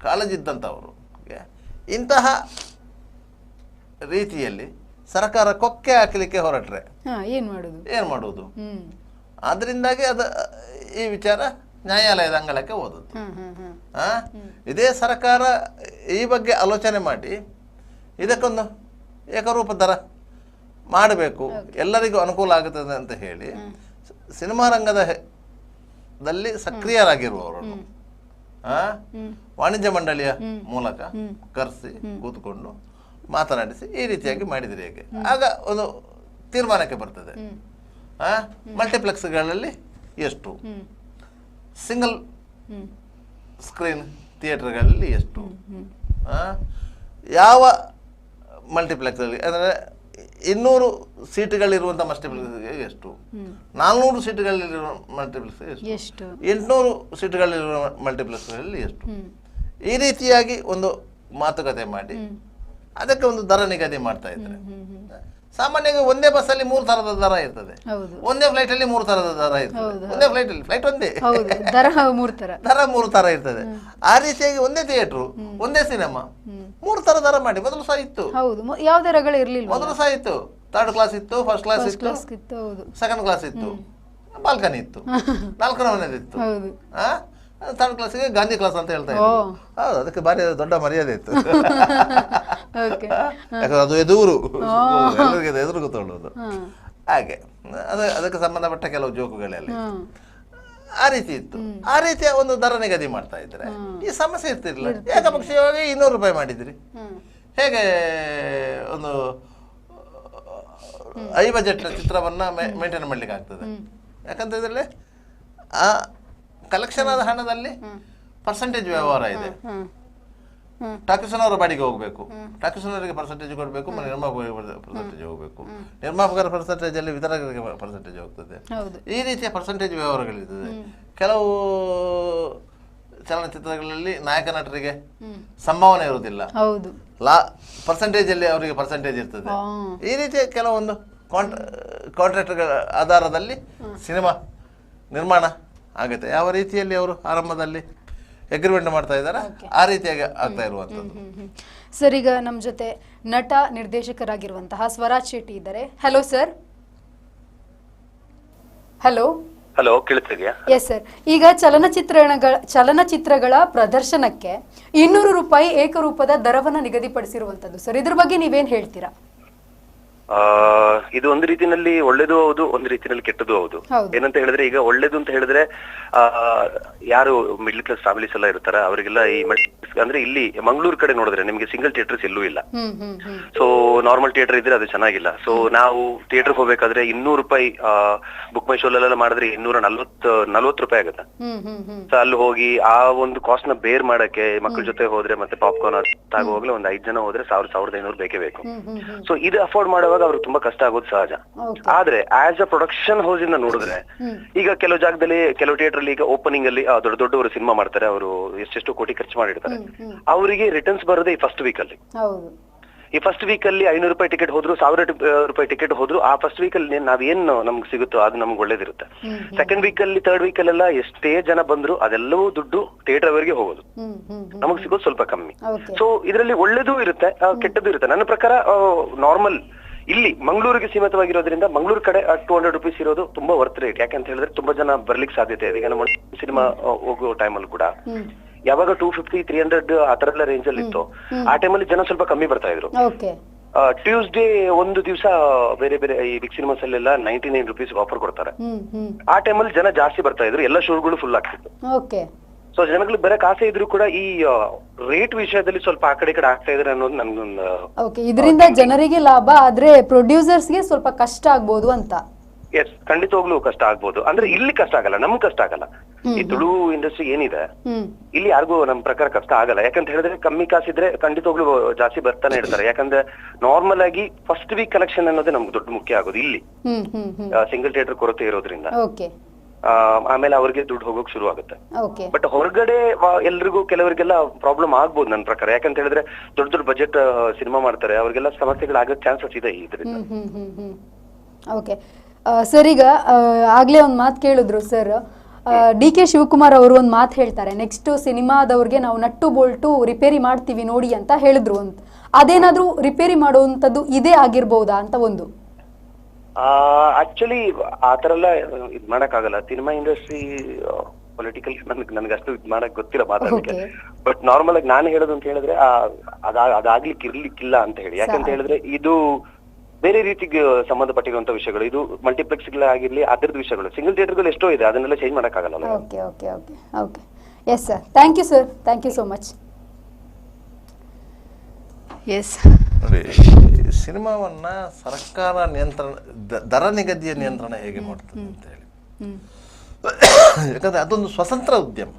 ಕಾಳಜಿದ್ದಂಥವರು ಇಂತಹ ರೀತಿಯಲ್ಲಿ ಸರ್ಕಾರ ಕೊಕ್ಕೆ ಹಾಕಲಿಕ್ಕೆ ಹೊರಟ್ರೆ ಏನು ಮಾಡುವುದು? ಆದ್ರಿಂದಾಗಿ ಈ ವಿಚಾರ ನ್ಯಾಯಾಲಯದ ಅಂಗಳಕ್ಕೆ ಹೋದದ್ದು. ಇದೇ ಸರ್ಕಾರ ಈ ಬಗ್ಗೆ ಆಲೋಚನೆ ಮಾಡಿ ಇದಕ್ಕೊಂದು ಏಕರೂಪ ದರ ಮಾಡಬೇಕು, ಎಲ್ಲರಿಗೂ ಅನುಕೂಲ ಆಗುತ್ತದೆ ಅಂತ ಹೇಳಿ ಸಿನಿಮಾ ರಂಗದಲ್ಲಿ ಸಕ್ರಿಯರಾಗಿರುವವರನ್ನು ವಾಣಿಜ್ಯ ಮಂಡಳಿಯ ಮೂಲಕ ಕರೆಸಿ ಕೂತ್ಕೊಂಡು ಮಾತನಾಡಿಸಿ ಈ ರೀತಿಯಾಗಿ ಮಾಡಿದರೆ ಹೇಗೆ, ಆಗ ಒಂದು ತೀರ್ಮಾನಕ್ಕೆ ಬರ್ತದೆ. ಮಲ್ಟಿಪ್ಲೆಕ್ಸ್ಗಳಲ್ಲಿ ಎಷ್ಟು, ಸಿಂಗಲ್ ಸ್ಕ್ರೀನ್ ಥಿಯೇಟರ್ಗಳಲ್ಲಿ ಎಷ್ಟು, ಯಾವ ಮಲ್ಟಿಪ್ಲೆಕ್ಸಲ್ಲಿ ಅಂದರೆ 200 ಸೀಟುಗಳಿರುವಂಥ ಮಲ್ಟಿಪ್ಲೆಕ್ಸ್ಗೆ ಎಷ್ಟು, 400 ಸೀಟುಗಳಿರುವ ಮಲ್ಟಿಪ್ಲೆಕ್ಸ್ಗೆ ಎಷ್ಟು, 800 ಸೀಟುಗಳಿರುವ ಮಲ್ಟಿಪ್ಲೆಕ್ಸ್ಗಳಲ್ಲಿ ಎಷ್ಟು, ಈ ರೀತಿಯಾಗಿ ಒಂದು ಮಾತುಕತೆ ಮಾಡಿ ಅದಕ್ಕೆ ಒಂದು ದರ ನಿಗದಿ ಮಾಡ್ತಾ ಇದ್ದಾರೆ. ಸಾಮಾನ್ಯವಾಗಿ ಒಂದೇ ಬಸ್ಸಲ್ಲಿ 3 ತರದ ದರ ಇರ್ತದೆ, ಒಂದೇ ಫ್ಲೈಟ್ ಅಲ್ಲಿ 3 ತರದ ದರ ಇರ್ತದೆ. ಒಂದೇ ಫ್ಲೈಟ್ ಒಂದೇ ದರ 3 ತರ ಇರ್ತದೆ. ಆ ರೀತಿಯಾಗಿ ಒಂದೇ ಥಿಯೇಟರ್, ಒಂದೇ ಸಿನಿಮಾ 3 ತರ ದರ ಮಾಡಿ. ಮೊದಲು ಸಹ ಇತ್ತು, ಮೊದಲು ಸಹ ಇತ್ತು. 3rd ಕ್ಲಾಸ್ ಇತ್ತು, 1st ಕ್ಲಾಸ್ ಇತ್ತು, 2nd ಕ್ಲಾಸ್ ಇತ್ತು, ಬಾಲ್ಕನಿ ಇತ್ತು, 4ನೇ ಮನೆಯದು ಇತ್ತು. 3rd ಕ್ಲಾಸ್ಗೆ ಗಾಂಧಿ ಕ್ಲಾಸ್ ಅಂತ ಹೇಳ್ತಾ ಇದ್ರು. ಹೌದು, ಅದಕ್ಕೆ ಭಾರಿ ದೊಡ್ಡ ಮರ್ಯಾದೆ ಇತ್ತು. ಯಾಕಂದ್ರೆ ಅದು ಎದುರು ಎಲ್ಲರಿಗೆ ಎದುರು ಗೊತ್ತೊಳ್ಳೋದು. ಹಾಗೆ ಅದಕ್ಕೆ ಸಂಬಂಧಪಟ್ಟ ಕೆಲವು ಜೋಕುಗಳೆಲ್ಲ ಆ ರೀತಿ ಇತ್ತು. ಆ ರೀತಿಯ ಒಂದು ದರ ನಿಗದಿ ಮಾಡ್ತಾ ಇದ್ರೆ ಈ ಸಮಸ್ಯೆ ಇರ್ತಿರ್ಲಿಲ್ಲ. ಏಕಪಕ್ಷೀಯವಾಗಿ 200 ರೂಪಾಯಿ ಮಾಡಿದ್ರಿ, ಹೇಗೆ ಒಂದು ಹೈ ಬಜೆಟ್ ಚಿತ್ರವನ್ನ ಮೇಂಟೈನ್ ಮಾಡ್ಲಿಕ್ಕೆ ಆಗ್ತದೆ? ಯಾಕಂತ ಇದ್ರಲ್ಲಿ ಆ ಕಲೆಕ್ಷನ್ ಆದ ಹಣದಲ್ಲಿ ಪರ್ಸೆಂಟೇಜ್ ವ್ಯವಹಾರ ಇದೆ. ಟಾಕೀಸ್ನವರ ಬಾಡಿಗೆ ಹೋಗ್ಬೇಕು, ಟಾಕೀಸ್ನವರಿಗೆ ಪರ್ಸೆಂಟೇಜ್ ಕೊಡಬೇಕು, ನಿರ್ಮಾಪಕರಿಗೆ ಪರ್ಸೆಂಟೇಜ್ ಹೋಗ್ಬೇಕು, ನಿರ್ಮಾಪಕರ ಪರ್ಸೆಂಟೇಜ್ ಅಲ್ಲಿ ವಿತರಕರಿಗೆ ಪರ್ಸೆಂಟೇಜ್ ಹೋಗ್ತದೆ. ಈ ರೀತಿಯ ಪರ್ಸೆಂಟೇಜ್ ವ್ಯವಹಾರಗಳಿರ್ತದೆ. ಕೆಲವು ಚಲನಚಿತ್ರಗಳಲ್ಲಿ ನಾಯಕ ನಟರಿಗೆ ಸಂಭಾವನೆ ಇರುವುದಿಲ್ಲ, ಪರ್ಸೆಂಟೇಜ್ ಅಲ್ಲಿ ಅವರಿಗೆ ಪರ್ಸೆಂಟೇಜ್ ಇರ್ತದೆ. ಈ ರೀತಿಯ ಕೆಲವೊಂದು ಕಾಂಟ್ರಾಕ್ಟ್ಗಳ ಆಧಾರದಲ್ಲಿ ಸಿನಿಮಾ ನಿರ್ಮಾಣ ಆಗುತ್ತೆ. ಯಾವ ರೀತಿಯಲ್ಲಿ ಅವರು ಆರಂಭದಲ್ಲಿ ಅಗ್ರಿಮೆಂಟ್ ಮಾಡ್ತಾ ಇದ್ದಾರೆ ಆ ರೀತಿಯಾಗಿ ಆಗ್ತಾ ಇರುವಂಥದ್ದು. ಸರ್, ಈಗ ನಮ್ಮ ಜೊತೆ ನಟ ನಿರ್ದೇಶಕರಾಗಿರುವಂತಹ ಸ್ವರಾಜ್ ಶೆಟ್ಟಿ ಇದ್ದಾರೆ. Hello sir. ಹಲೋ ಹಲೋ, ಕೇಳ್ತಿದ್ಯಾ? Yes sir. ಈಗ ಚಲನಚಿತ್ರಗಳ ಪ್ರದರ್ಶನಕ್ಕೆ 200 ರೂಪಾಯಿ ಏಕರೂಪದ ದರವನ್ನ ನಿಗದಿಪಡಿಸಿರುವಂತದ್ದು ಸರ್, ಇದ್ರ ಬಗ್ಗೆ ನೀವೇನ್ ಹೇಳ್ತೀರಾ? ಇದು ಒಂದು ರೀತಿಯಲ್ಲಿ ಒಳ್ಳೇದು ಹೌದು, ಒಂದು ರೀತಿಯಲ್ಲಿ ಕೆಟ್ಟದ್ದು ಹೌದು. ಏನಂತ ಹೇಳಿದ್ರೆ, ಈಗ ಒಳ್ಳೇದು ಅಂತ ಹೇಳಿದ್ರೆ ಯಾರು ಮಿಡ್ಲ್ ಕ್ಲಾಸ್ ಫ್ಯಾಮಿಲೀಸ್ ಎಲ್ಲ ಇರ್ತಾರೆ ಅವರಿಗೆಲ್ಲ ಈ ಅಂದ್ರೆ ಇಲ್ಲಿ ಮಂಗಳೂರು ಕಡೆ ನೋಡಿದ್ರೆ ನಿಮ್ಗೆ ಸಿಂಗಲ್ ಥಿಯೇಟರ್ಸ್ ಎಲ್ಲೂ ಇಲ್ಲ. ಸೊ ನಾರ್ಮಲ್ ಥಿಯೇಟರ್ ಇದ್ರೆ ಅದು ಚೆನ್ನಾಗಿಲ್ಲ. ಸೊ ನಾವು ಥಿಯೇಟರ್ ಹೋಗ್ಬೇಕಾದ್ರೆ 200 ರೂಪಾಯಿ ಬುಕ್ ಮೈ ಶೋಲೆಲ್ಲ ಮಾಡಿದ್ರೆ 240 ರೂಪಾಯಿ ಆಗುತ್ತೆ. ಸೊ ಅಲ್ಲಿ ಹೋಗಿ ಆ ಒಂದು ಕಾಸ್ಟ್ ನ ಬೇರ್ ಮಾಡಕ್ಕೆ ಮಕ್ಕಳ ಜೊತೆ ಹೋದ್ರೆ ಮತ್ತೆ ಪಾಪ್ಕಾರ್ನ್ ಆಗೋಗ್ಲೇ ಒಂದು 5 ಜನ ಹೋದ್ರೆ 1,500 ಬೇಕೇ ಬೇಕು. ಸೊ ಇದು ಅಫೋರ್ಡ್ ಮಾಡುವಾಗ ಅವ್ರಿಗೆ ತುಂಬಾ ಕಷ್ಟ ಆಗೋದು ಸಹಜ. ಆದ್ರೆ ಆಸ್ ಅ ಪ್ರೊಡಕ್ಷನ್ ಹೌಸ್ ಇಂದ ನೋಡಿದ್ರೆ ಈಗ ಕೆಲವು ಜಾಗದಲ್ಲಿ ಕೆಲವು ಥಿಯೇಟರ್ ಅಲ್ಲಿ ಈಗ ಓಪನಿಂಗ್ ಅಲ್ಲಿ ದೊಡ್ಡ ದೊಡ್ಡವರು ಸಿನಿಮಾ ಮಾಡ್ತಾರೆ, ಅವರು ಎಷ್ಟೆಷ್ಟು ಕೋಟಿ ಖರ್ಚು ಮಾಡಿರ್ತಾರೆ. ಅವರಿಗೆ ರಿಟರ್ನ್ಸ್ ಬರೋದೇ ಈ ಫಸ್ಟ್ ವೀಕ್ ಅಲ್ಲಿ. ಈ ಫಸ್ಟ್ ವೀಕ್ ಅಲ್ಲಿ 500 ರೂಪಾಯಿ ಟಿಕೆಟ್ ಹೋದ್ರು, 1000 ರೂಪಾಯಿ ಟಿಕೆಟ್ ಹೋದ್ರು, ಆ ಫಸ್ಟ್ ವೀಕ್ ಅಲ್ಲಿ ನಾವೇನು ನಮ್ಗೆ ಸಿಗುತ್ತೋ ಅದು ನಮ್ಗೆ ಒಳ್ಳೇದಿರುತ್ತೆ. ಸೆಕೆಂಡ್ ವೀಕ್ ಅಲ್ಲಿ ಥರ್ಡ್ ವೀಕ್ ಅಲ್ಲೆಲ್ಲ ಎಷ್ಟೇ ಜನ ಬಂದ್ರು ಅದೆಲ್ಲವೂ ದುಡ್ಡು ಥಿಯೇಟರ್ ಅವರಿಗೆ ಹೋಗೋದು, ನಮಗ್ ಸಿಗೋದು ಸ್ವಲ್ಪ ಕಮ್ಮಿ. ಸೊ ಇದರಲ್ಲಿ ಒಳ್ಳೇದು ಇರುತ್ತೆ, ಕೆಟ್ಟದ್ದು ಇರುತ್ತೆ. ನನ್ನ ಪ್ರಕಾರ ನಾರ್ಮಲ್ ಇಲ್ಲಿ ಮಂಗಳೂರಿಗೆ ಸೀಮಿತವಾಗಿರೋದ್ರಿಂದ ಮಂಗಳೂರು ಕಡೆ 200 ರೂಪೀಸ್ ಇರೋದು ತುಂಬಾ ವರ್ತ್ ರೇಟ್. ಯಾಕಂತ ಹೇಳಿದ್ರೆ ತುಂಬಾ ಜನ ಬರ್ಲಿಕ್ಕೆ ಸಾಧ್ಯತೆ ಇದೆ. ಈಗ ನಮ್ಮ ಸಿನಿಮಾ ಹೋಗೋ ಟೈಮಲ್ಲಿ ಕೂಡ ಯಾವಾಗ 250, 300 ಆ ತರ ಎಲ್ಲ ರೇಂಜ್ ಅಲ್ಲಿ ಇತ್ತು, ಆ ಟೈಮಲ್ಲಿ ಜನ ಸ್ವಲ್ಪ ಕಮ್ಮಿ ಬರ್ತಾ ಇದ್ರು. ಟ್ಯೂಸ್ಡೇ ಒಂದು ದಿವಸ ಬೇರೆ ಬೇರೆ ಈ ಬಿಗ್ ಸಿನಿಮಾಸ್ ಅಲ್ಲೆಲ್ಲ 99 ರೂಪೀಸ್ ಆಫರ್ ಕೊಡ್ತಾರೆ. ಆ ಟೈಮಲ್ಲಿ ಜನ ಜಾಸ್ತಿ ಬರ್ತಾ ಇದ್ರು, ಎಲ್ಲ ಶೋಗಳು ಫುಲ್ ಆಗ್ತಿತ್ತು. ಸೊ ಜನಗಳಿಗೆ ಬರಕ್ ಆಸೆ ಇದ್ರು ಕೂಡ ಈ ರೇಟ್ ವಿಷಯದಲ್ಲಿ ಸ್ವಲ್ಪ ಆ ಕಡೆ ಈ ಕಡೆ ಆಗ್ತಾ ಇದ್ರೆ ಅನ್ನೋದು ನನ್ಗೊಂದು. ಇದರಿಂದ ಜನರಿಗೆ ಲಾಭ, ಆದ್ರೆ ಪ್ರೊಡ್ಯೂಸರ್ಸ್ಗೆ ಸ್ವಲ್ಪ ಕಷ್ಟ ಆಗ್ಬೋದು ಅಂತ. ಎಸ್, ಖಂಡಿತವಾಗ್ಲೂ ಕಷ್ಟ ಆಗ್ಬೋದು. ಅಂದ್ರೆ ಇಲ್ಲಿ ಕಷ್ಟ ಆಗಲ್ಲ, ನಮ್ಗೆ ಕಷ್ಟ ಆಗಲ್ಲ. ಈ ತುಳು ಇಂಡಸ್ಟ್ರಿ ಏನಿದೆ ಇಲ್ಲಿ ಯಾರಿಗೂ ನಮ್ ಪ್ರಕಾರ ಕಷ್ಟ ಆಗಲ್ಲ. ಯಾಕಂತ ಹೇಳಿದ್ರೆ ಕಮ್ಮಿ ಕಾಸಿದ್ರೆ ಖಂಡಿತವಾಗ್ಲೂ ಜಾಸ್ತಿ ಬರ್ತಾನೆ ಇರ್ತಾರೆ. ಯಾಕಂದ್ರೆ ನಾರ್ಮಲ್ ಆಗಿ ಫಸ್ಟ್ ವೀಕ್ ಕಲೆಕ್ಷನ್ ಅನ್ನೋದೇ ನಮ್ಗೆ ದೊಡ್ಡ ಮುಖ್ಯ ಆಗೋದು ಇಲ್ಲಿ, ಸಿಂಗಲ್ ಥಿಯೇಟರ್ ಕೊರತೆ ಇರೋದ್ರಿಂದ. ಆಮೇಲೆ ಅವ್ರಿಗೆ ದುಡ್ಡು ಹೋಗೋಕ್ ಶುರು ಆಗುತ್ತೆ. ಬಟ್ ಹೊರಗಡೆ ಎಲ್ರಿಗೂ ಕೆಲವರಿಗೆಲ್ಲ ಪ್ರಾಬ್ಲಮ್ ಆಗ್ಬೋದು ನನ್ನ ಪ್ರಕಾರ. ಯಾಕಂತ ಹೇಳಿದ್ರೆ ದೊಡ್ಡ ದೊಡ್ಡ ಬಜೆಟ್ ಸಿನಿಮಾ ಮಾಡ್ತಾರೆ, ಅವ್ರಿಗೆಲ್ಲ ಸಮಸ್ಯೆಗಳಾಗೋ ಚಾನ್ಸಸ್ ಇದೆ ಇದರಿಂದ. ಓಕೆ ಸರ್, ಈಗ ಆಗ್ಲೇ ಒಂದ್ ಮಾತು ಕೇಳಿದ್ರು ಸರ್, DK ಶಿವಕುಮಾರ್ ಅವರು ಒಂದ್ ಮಾತು ಹೇಳ್ತಾರೆ, ನೆಕ್ಸ್ಟ್ ಸಿನಿಮಾದವ್ರಿಗೆ ನಾವು ನಟ್ಟು ಬೋಲ್ಟು ರಿಪೇರಿ ಮಾಡ್ತೀವಿ ನೋಡಿ ಅಂತ ಹೇಳಿದ್ರು ಅಂತ. ಅದೇನಾದ್ರೂ ರಿಪೇರಿ ಮಾಡುವಂತದ್ದು ಇದೇ ಆಗಿರ್ಬಹುದಾ ಅಂತ ಒಂದು. ಆಕ್ಚುಲಿ ಆತರ ಎಲ್ಲ ಇದ್ ಮಾಡಕ್ ಆಗಲ್ಲ. ಸಿನಿಮಾ ಇಂಡಸ್ಟ್ರಿ ಪೊಲಿಟಿಕಲ್ ನನ್ಗೆ ಅಷ್ಟು ಇದ್ ಮಾಡಕ್ ಗೊತ್ತಿಲ್ಲ ಮಾತಾಡಕ್ಕೆ. ಬಟ್ ನಾರ್ಮಲ್ ಆಗಿ ನಾನು ಹೇಳೋದು ಅಂತ ಹೇಳಿದ್ರೆ ಅದಾಗ್ಲಿಕ್ಕೆ ಇರ್ಲಿಕ್ಕಿಲ್ಲ ಅಂತ ಹೇಳಿ. ಯಾಕಂತ ಹೇಳಿದ್ರೆ ಇದು ಬೇರೆ ರೀತಿಗೆ ಸಂಬಂಧಪಟ್ಟಿರುವಂತ ವಿಷಯಗಳು, ಇದು ಮಲ್ಟಿಪ್ಲೆಕ್ಸ್ ಆಗಿರ್ಲಿ ಅದರದ್ದು ವಿಷಯಗಳು. ಸಿಂಗಲ್ ಥಿಯೇಟರ್ಗಳು ಎಷ್ಟೋ ಇದೆ, ಅದನ್ನೆಲ್ಲ ಚೇಂಜ್ ಮಾಡಕ್ ಆಗಲ್ಲ. Yes sir, thank you sir, thank you so much. Yes ನೋಡಿ, ಸಿನಿಮಾವನ್ನ ಸರ್ಕಾರ ನಿಯಂತ್ರಣ, ದರ ನಿಗದಿಯ ನಿಯಂತ್ರಣ ಹೇಗೆ ಮಾಡ್ತದೆ ಅಂತ ಹೇಳಿ. ಯಾಕಂದ್ರೆ ಅದೊಂದು ಸ್ವತಂತ್ರ ಉದ್ಯಮ,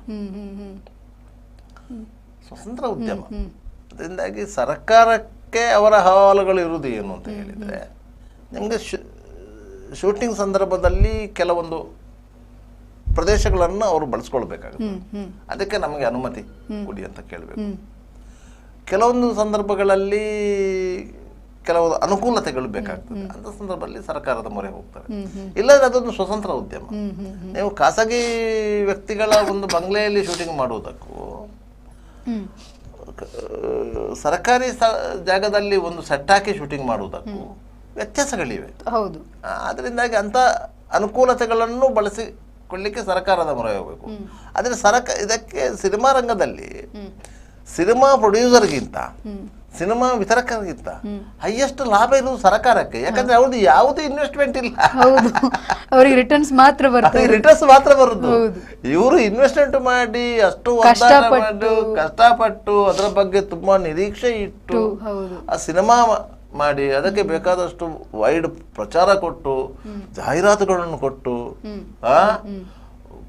ಅದರಿಂದಾಗಿ ಸರ್ಕಾರಕ್ಕೆ ಅವರ ಅಹವಾಲುಗಳು ಇರುವುದು ಏನು ಅಂತ ಹೇಳಿದ್ರೆ, ನಿಮಗೆ ಶೂಟಿಂಗ್ ಸಂದರ್ಭದಲ್ಲಿ ಕೆಲವೊಂದು ಪ್ರದೇಶಗಳನ್ನು ಅವರು ಬಳಸ್ಕೊಳ್ಬೇಕಾಗುತ್ತೆ. ಅದಕ್ಕೆ ನಮಗೆ ಅನುಮತಿ ಕೊಡಿ ಅಂತ ಕೇಳಬೇಕು. ಕೆಲವೊಂದು ಸಂದರ್ಭಗಳಲ್ಲಿ ಕೆಲವು ಅನುಕೂಲತೆಗಳು ಬೇಕಾಗ್ತದೆ, ಅಂತ ಸಂದರ್ಭದಲ್ಲಿ ಸರ್ಕಾರದ ಮೊರೆ ಹೋಗ್ತಾರೆ. ಇಲ್ಲದ್ರೆ ಅದೊಂದು ಸ್ವತಂತ್ರ ಉದ್ಯಮ. ನೀವು ಖಾಸಗಿ ವ್ಯಕ್ತಿಗಳ ಒಂದು ಬಂಗ್ಲೆಯಲ್ಲಿ ಶೂಟಿಂಗ್ ಮಾಡುವುದಕ್ಕೂ ಸರ್ಕಾರಿ ಜಾಗದಲ್ಲಿ ಒಂದು ಸೆಟ್ ಹಾಕಿ ಶೂಟಿಂಗ್ ಮಾಡುವುದಕ್ಕೂ ವ್ಯತ್ಯಾಸಗಳಿವೆ. ಅದರಿಂದಾಗಿ ಅಂತ ಅನುಕೂಲತೆಗಳನ್ನು ಬಳಸಿಕೊಳ್ಳಿಕ್ಕೆ ಸರ್ಕಾರದ ಮೊರೆ ಹೋಗಬೇಕು. ಆದರೆ ಇದಕ್ಕೆ ಸಿನಿಮಾ ರಂಗದಲ್ಲಿ ಸಿನಿಮಾ ಪ್ರೊಡ್ಯೂಸರ್ಗಿಂತ ಸಿನಿಮಾ ವಿತರಕರಿಗಿಂತ ಹೈಯೆಸ್ಟ್ ಲಾಭ ಇರುವುದು ಸರ್ಕಾರಕ್ಕೆ. ಯಾಕಂದ್ರೆ ಅವ್ರದ್ದು ಯಾವುದು ಇನ್ವೆಸ್ಟ್ಮೆಂಟ್ ಇಲ್ಲ, ಅವರಿಗೆ ರಿಟರ್ನ್ಸ್ ಮಾತ್ರ ಬರುದು. ಇವರು ಇನ್ವೆಸ್ಟ್ಮೆಂಟ್ ಮಾಡಿ ಅಷ್ಟು ಕಷ್ಟಪಟ್ಟು ಅದರ ಬಗ್ಗೆ ತುಂಬಾ ನಿರೀಕ್ಷೆ ಇಟ್ಟು ಆ ಸಿನಿಮಾ ಮಾಡಿ ಅದಕ್ಕೆ ಬೇಕಾದಷ್ಟು ವೈಡ್ ಪ್ರಚಾರ ಕೊಟ್ಟು ಜಾಹೀರಾತುಗಳನ್ನು ಕೊಟ್ಟು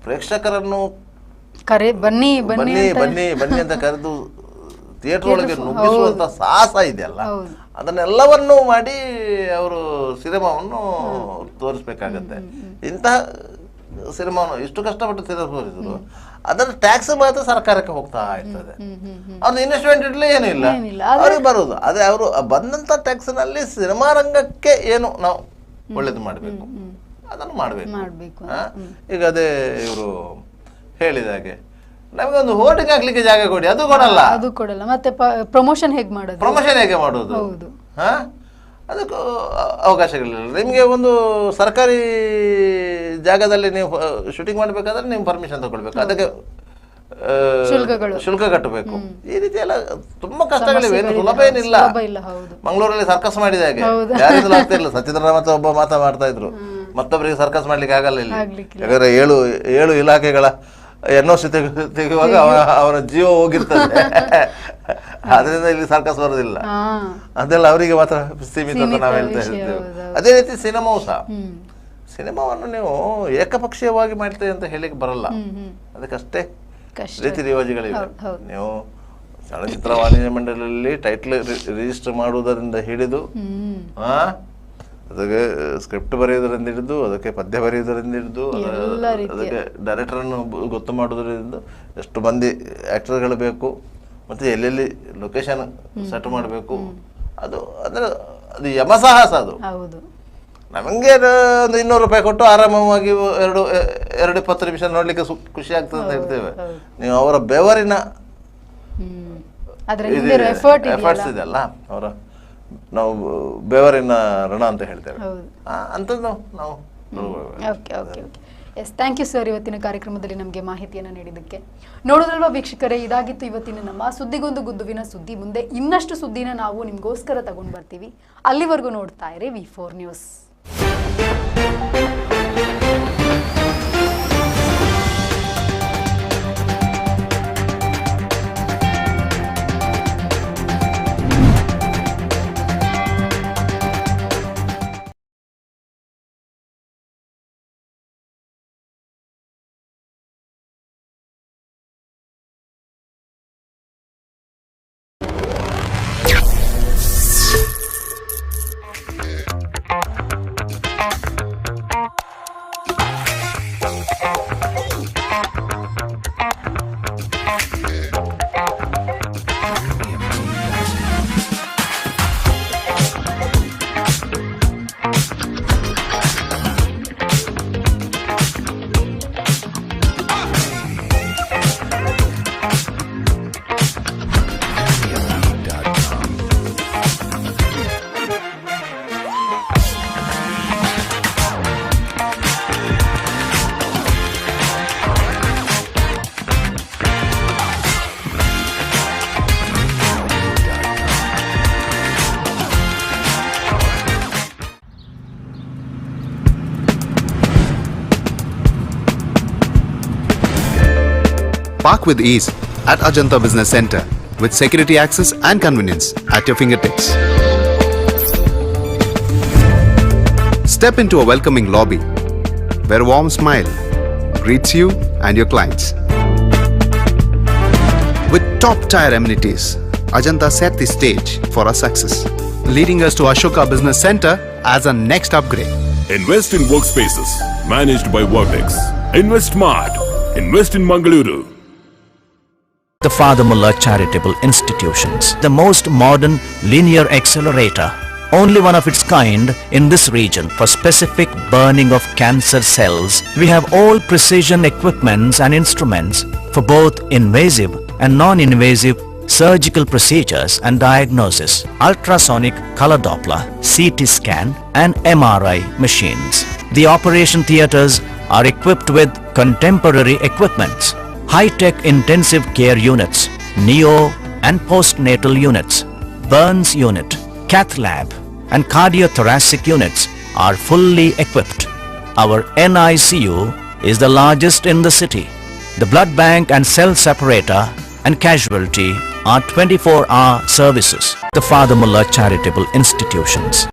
ಪ್ರೇಕ್ಷಕರನ್ನು ಬನ್ನಿ ಅಂತ ಕರೆದು ಥಿಯೇಟರ್ ಒಳಗೆ ನುಗ್ಗಿಸುವಂತ ಸಾಹಸ ಇದೆಯಲ್ಲ, ಅದನ್ನೆಲ್ಲವನ್ನೂ ಮಾಡಿ ಅವರು ಸಿನಿಮಾವನ್ನು ತೋರಿಸ್ಬೇಕಾಗತ್ತೆ. ಇಂತಹ ಸಿನಿಮಾವನ್ನು ಇಷ್ಟು ಕಷ್ಟಪಟ್ಟು ತೋರಿಸಿದ್ರು, ಅದರ ಟ್ಯಾಕ್ಸ್ ಮಾತ್ರ ಸರ್ಕಾರಕ್ಕೆ ಹೋಗ್ತಾ ಇರ್ತದೆ. ಅವ್ರದ್ದು ಇನ್ವೆಸ್ಟ್ಮೆಂಟ್ ಇಡ್ಲಿ ಏನೂ ಇಲ್ಲ, ಅವ್ರಿಗೆ ಬರುದು ಅದೇ. ಅವರು ಬಂದಂತ ಟ್ಯಾಕ್ಸ್ ನಲ್ಲಿ ಸಿನಿಮಾ ರಂಗಕ್ಕೆ ಏನು ನಾವು ಒಳ್ಳೇದು ಮಾಡಬೇಕು ಅದನ್ನು ಮಾಡಬೇಕು. ಈಗ ಅದೇ ಇವರು ಹೇಳಿದ ಹಾಗೆ ನಮಗೆ ಒಂದು ಹೋರ್ಡಿಂಗ್ ಹಾಕ್ಲಿಕ್ಕೆ ಜಾಗ ಕೊಡಿ, ಅದು ಕೊಡಲ್ಲ. ಮತ್ತೆ ಪ್ರಮೋಷನ್ ಹೇಗೆ ಮಾಡೋದು? ಅದಕ್ಕೂ ಅವಕಾಶಗಳಿಲ್ಲ. ನಿಮಗೆ ಒಂದು ಸರ್ಕಾರಿ ಜಾಗದಲ್ಲಿ ನೀವು ಶೂಟಿಂಗ್ ಮಾಡಬೇಕಾದ್ರೆ ನೀವು ಪರ್ಮಿಷನ್ ತಗೊಳ್ಬೇಕು, ಅದಕ್ಕೆ ಶುಲ್ಕ ಕಟ್ಟಬೇಕು. ಈ ರೀತಿ ಎಲ್ಲ ತುಂಬಾ ಕಷ್ಟಗಳಿವೆ, ಏನು ಸುಲಭ ಏನಿಲ್ಲ. ಮಂಗಳೂರಲ್ಲಿ ಸರ್ಕಸ್ ಮಾಡಿದ ಹಾಗೆ ಯಾರಿಂದಲೂ ಆಗ್ತಿರ್ಲಿಲ್ಲ. ಸತ್ಯೇಂದ್ರನಾಥ ಒಬ್ಬ ಮಾತಾಡ್ತಾ ಇದ್ರು, ಮತ್ತೊಬ್ಬರಿಗೆ ಸರ್ಕಸ್ ಮಾಡ್ಲಿಕ್ಕೆ ಆಗಲ್ಲ ಇಲ್ಲಿ. ಯಾಕಂದ್ರೆ ಏಳು ಇಲಾಖೆಗಳ NOC ತೆಗೆಯುವಾಗ ಅವರ ಜೀವ ಹೋಗಿರ್ತದೆ, ಅದರಿಂದ ಇಲ್ಲಿ ಸರ್ಕಸ್ ಬರೋದಿಲ್ಲ. ಅದೆಲ್ಲ ಅವರಿಗೆ ಮಾತ್ರ ಸೀಮಿತ ಅಂತ ನಾವು ಹೇಳ್ತಾ ಇರ್ತೇವೆ. ಅದೇ ರೀತಿ ಸಿನಿಮಾವು ಸಹ, ಸಿನಿಮಾವನ್ನು ನೀವು ಏಕಪಕ್ಷೀಯವಾಗಿ ಮಾಡ್ತೇವೆ ಅಂತ ಹೇಳಿಕ್ಕೆ ಬರಲ್ಲ, ಅದಕ್ಕಷ್ಟೇ ರೀತಿ ರಿವಾಜುಗಳಿವೆ. ನೀವು ಚಲನಚಿತ್ರ ವಾಣಿಜ್ಯ ಮಂಡಳಿಯಲ್ಲಿ ಟೈಟ್ಲ್ ರಿಜಿಸ್ಟರ್ ಮಾಡುವುದರಿಂದ ಹಿಡಿದು ಅದಕ್ಕೆ ಸ್ಕ್ರಿಪ್ಟ್ ಬರೆಯುವುದರಿಂದ ಹಿಡಿದು ಅದಕ್ಕೆ ಪದ್ಯ ಬರೆಯುವುದರಿಂದ ಹಿಡಿದು ಅದಕ್ಕೆ ಡೈರೆಕ್ಟರನ್ನು ಗೊತ್ತು ಮಾಡುವುದರಿಂದ ಎಷ್ಟು ಮಂದಿ ಆ್ಯಕ್ಟರ್ಗಳು ಬೇಕು, ಮತ್ತು ಎಲ್ಲೆಲ್ಲಿ ಲೊಕೇಶನ್ ಸೆಟ್ ಮಾಡಬೇಕು, ಅದು ಅಂದರೆ ಅದು ಯಮಸಾಹಸ. ಅದು ನಮಗೆ ಒಂದು 200 ರೂಪಾಯಿ ಕೊಟ್ಟು ಆರಾಮವಾಗಿ 2-20 ನಿಮಿಷ ನೋಡ್ಲಿಕ್ಕೆ ಖುಷಿ ಆಗ್ತದೆ ಅಂತ ಹೇಳ್ತೇವೆ. ನೀವು ಅವರ ಬೆವರಿನ ಎಫರ್ಟ್ಸ್ ಇದೆಯಲ್ಲ, ಅವರ ನಾವು ಬೆವರಿನ ಋಣ ಅಂತ ಹೇಳ್ತೇವೆ, ಅಂಥದ್ದು ನಾವು. Yes, thank you sir. ಇವತ್ತಿನ ಕಾರ್ಯಕ್ರಮದಲ್ಲಿ ನಮಗೆ ಮಾಹಿತಿಯನ್ನು ನೀಡಿದ್ದಕ್ಕೆ. ನೋಡೋದಲ್ವಾ ವೀಕ್ಷಕರೇ, ಇದಾಗಿತ್ತು ಇವತ್ತಿನ ನಮ್ಮ ಸುದ್ದಿಗೊಂದು ಗುದ್ದುವಿನ ಸುದ್ದಿ. ಮುಂದೆ ಇನ್ನಷ್ಟು ಸುದ್ದಿನ ನಾವು ನಿಮಗೋಸ್ಕರ ತಗೊಂಡು ಬರ್ತೀವಿ. ಅಲ್ಲಿವರೆಗೂ ನೋಡ್ತಾ ಇರಿ V4 news. Park with ease at Ajanta Business Center with security access and convenience at your fingertips. Step into a welcoming lobby where a warm smile greets you and your clients. With top-tier amenities, Ajanta set the stage for our success, leading us to Ashoka Business Center as a next upgrade. Invest in workspaces managed by Vortex. Invest Smart. Invest in Mangaluru. The Father Mullah Charitable Institutions, the most modern linear accelerator, only one of its kind in this region for specific burning of cancer cells. We have all precision equipments and instruments for both invasive and non-invasive surgical procedures and diagnosis, ultrasonic color Doppler, CT scan and MRI machines. The operation theatres are equipped with contemporary equipments, high-tech intensive care units, neo and postnatal units, burns unit, cath lab and cardiothoracic units are fully equipped. Our NICU is the largest in the city. The blood bank and cell separator and casualty are 24-hour services. The Father Mullah Charitable Institutions.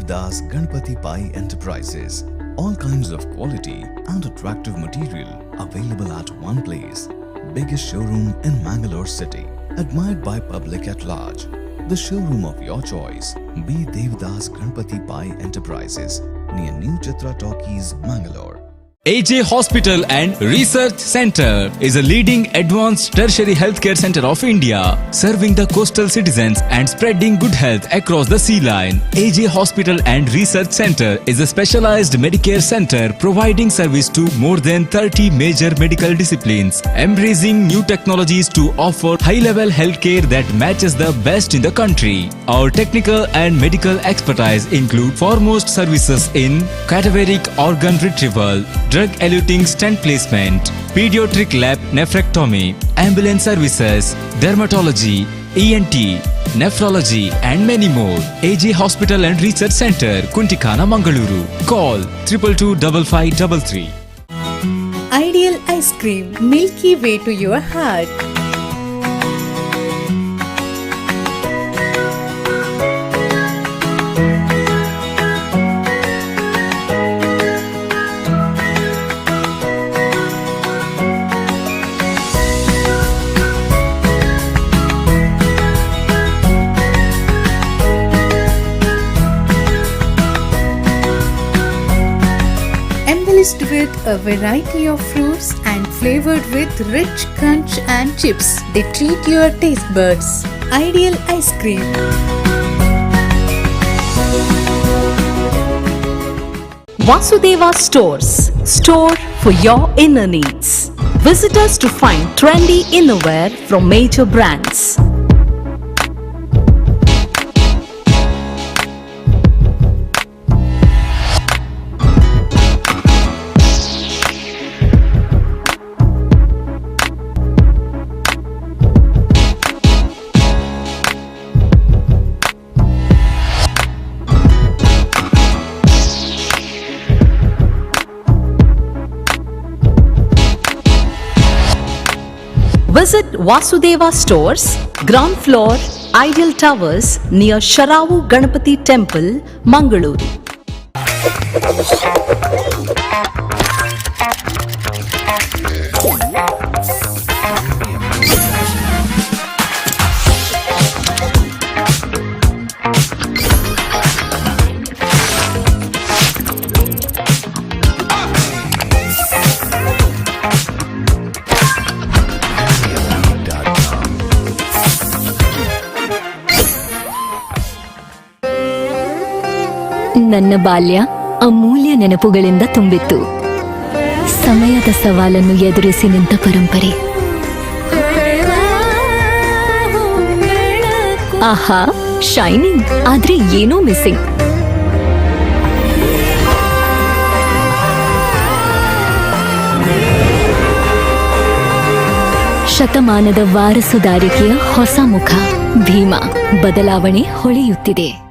Devdas Ganpati Pai Enterprises. All kinds of quality and attractive material available at one place. Biggest showroom in Mangalore city. Admired by public at large. The showroom of your choice. B. Devdas Ganpati Pai Enterprises near New Chitra Talkies, Mangalore. AJ Hospital and Research Center is a leading advanced tertiary healthcare center of India, serving the coastal citizens and spreading good health across the sea line. AJ Hospital and Research Center is a specialized Medicare center providing service to more than 30 major medical disciplines, embracing new technologies to offer high-level healthcare that matches the best in the country. Our technical and medical expertise include foremost services in cadaveric organ retrieval, drug-eluting stent placement, pediatric lab nephrectomy, ambulance services, dermatology, ENT, nephrology and many more. AJ Hospital and Research Center, Kuntikana, Mangaluru. Call 222553. Ideal ice cream, milky way to your heart. Embellished with a variety of fruits and flavored with rich crunch and chips. They treat your taste buds. Ideal ice cream. Vasudeva Stores. Store for your inner needs. Visit us to find trendy innerwear from major brands. Visit Vasudeva Stores, ground floor, Ideal Towers near Sharavu Ganapati Temple, Mangaluru. ನನ್ನ ಬಾಲ್ಯ ಅಮೂಲ್ಯ ನೆನಪುಗಳಿಂದ ತುಂಬಿತ್ತು. ಸಮಯದ ಸವಾಲನ್ನು ಎದುರಿಸಿ ನಿಂತ ಪರಂಪರೆ. ಆಹಾ, shining, ಆದ್ರೆ ಏನೋ ಮಿಸ್ಸಿಂಗ್. ಶತಮಾನದ ವಾರಸುದಾರಿಕೆಯ ಹೊಸ ಮುಖ ಭೀಮಾ. ಬದಲಾವಣೆ ಹೊಳೆಯುತ್ತಿದೆ.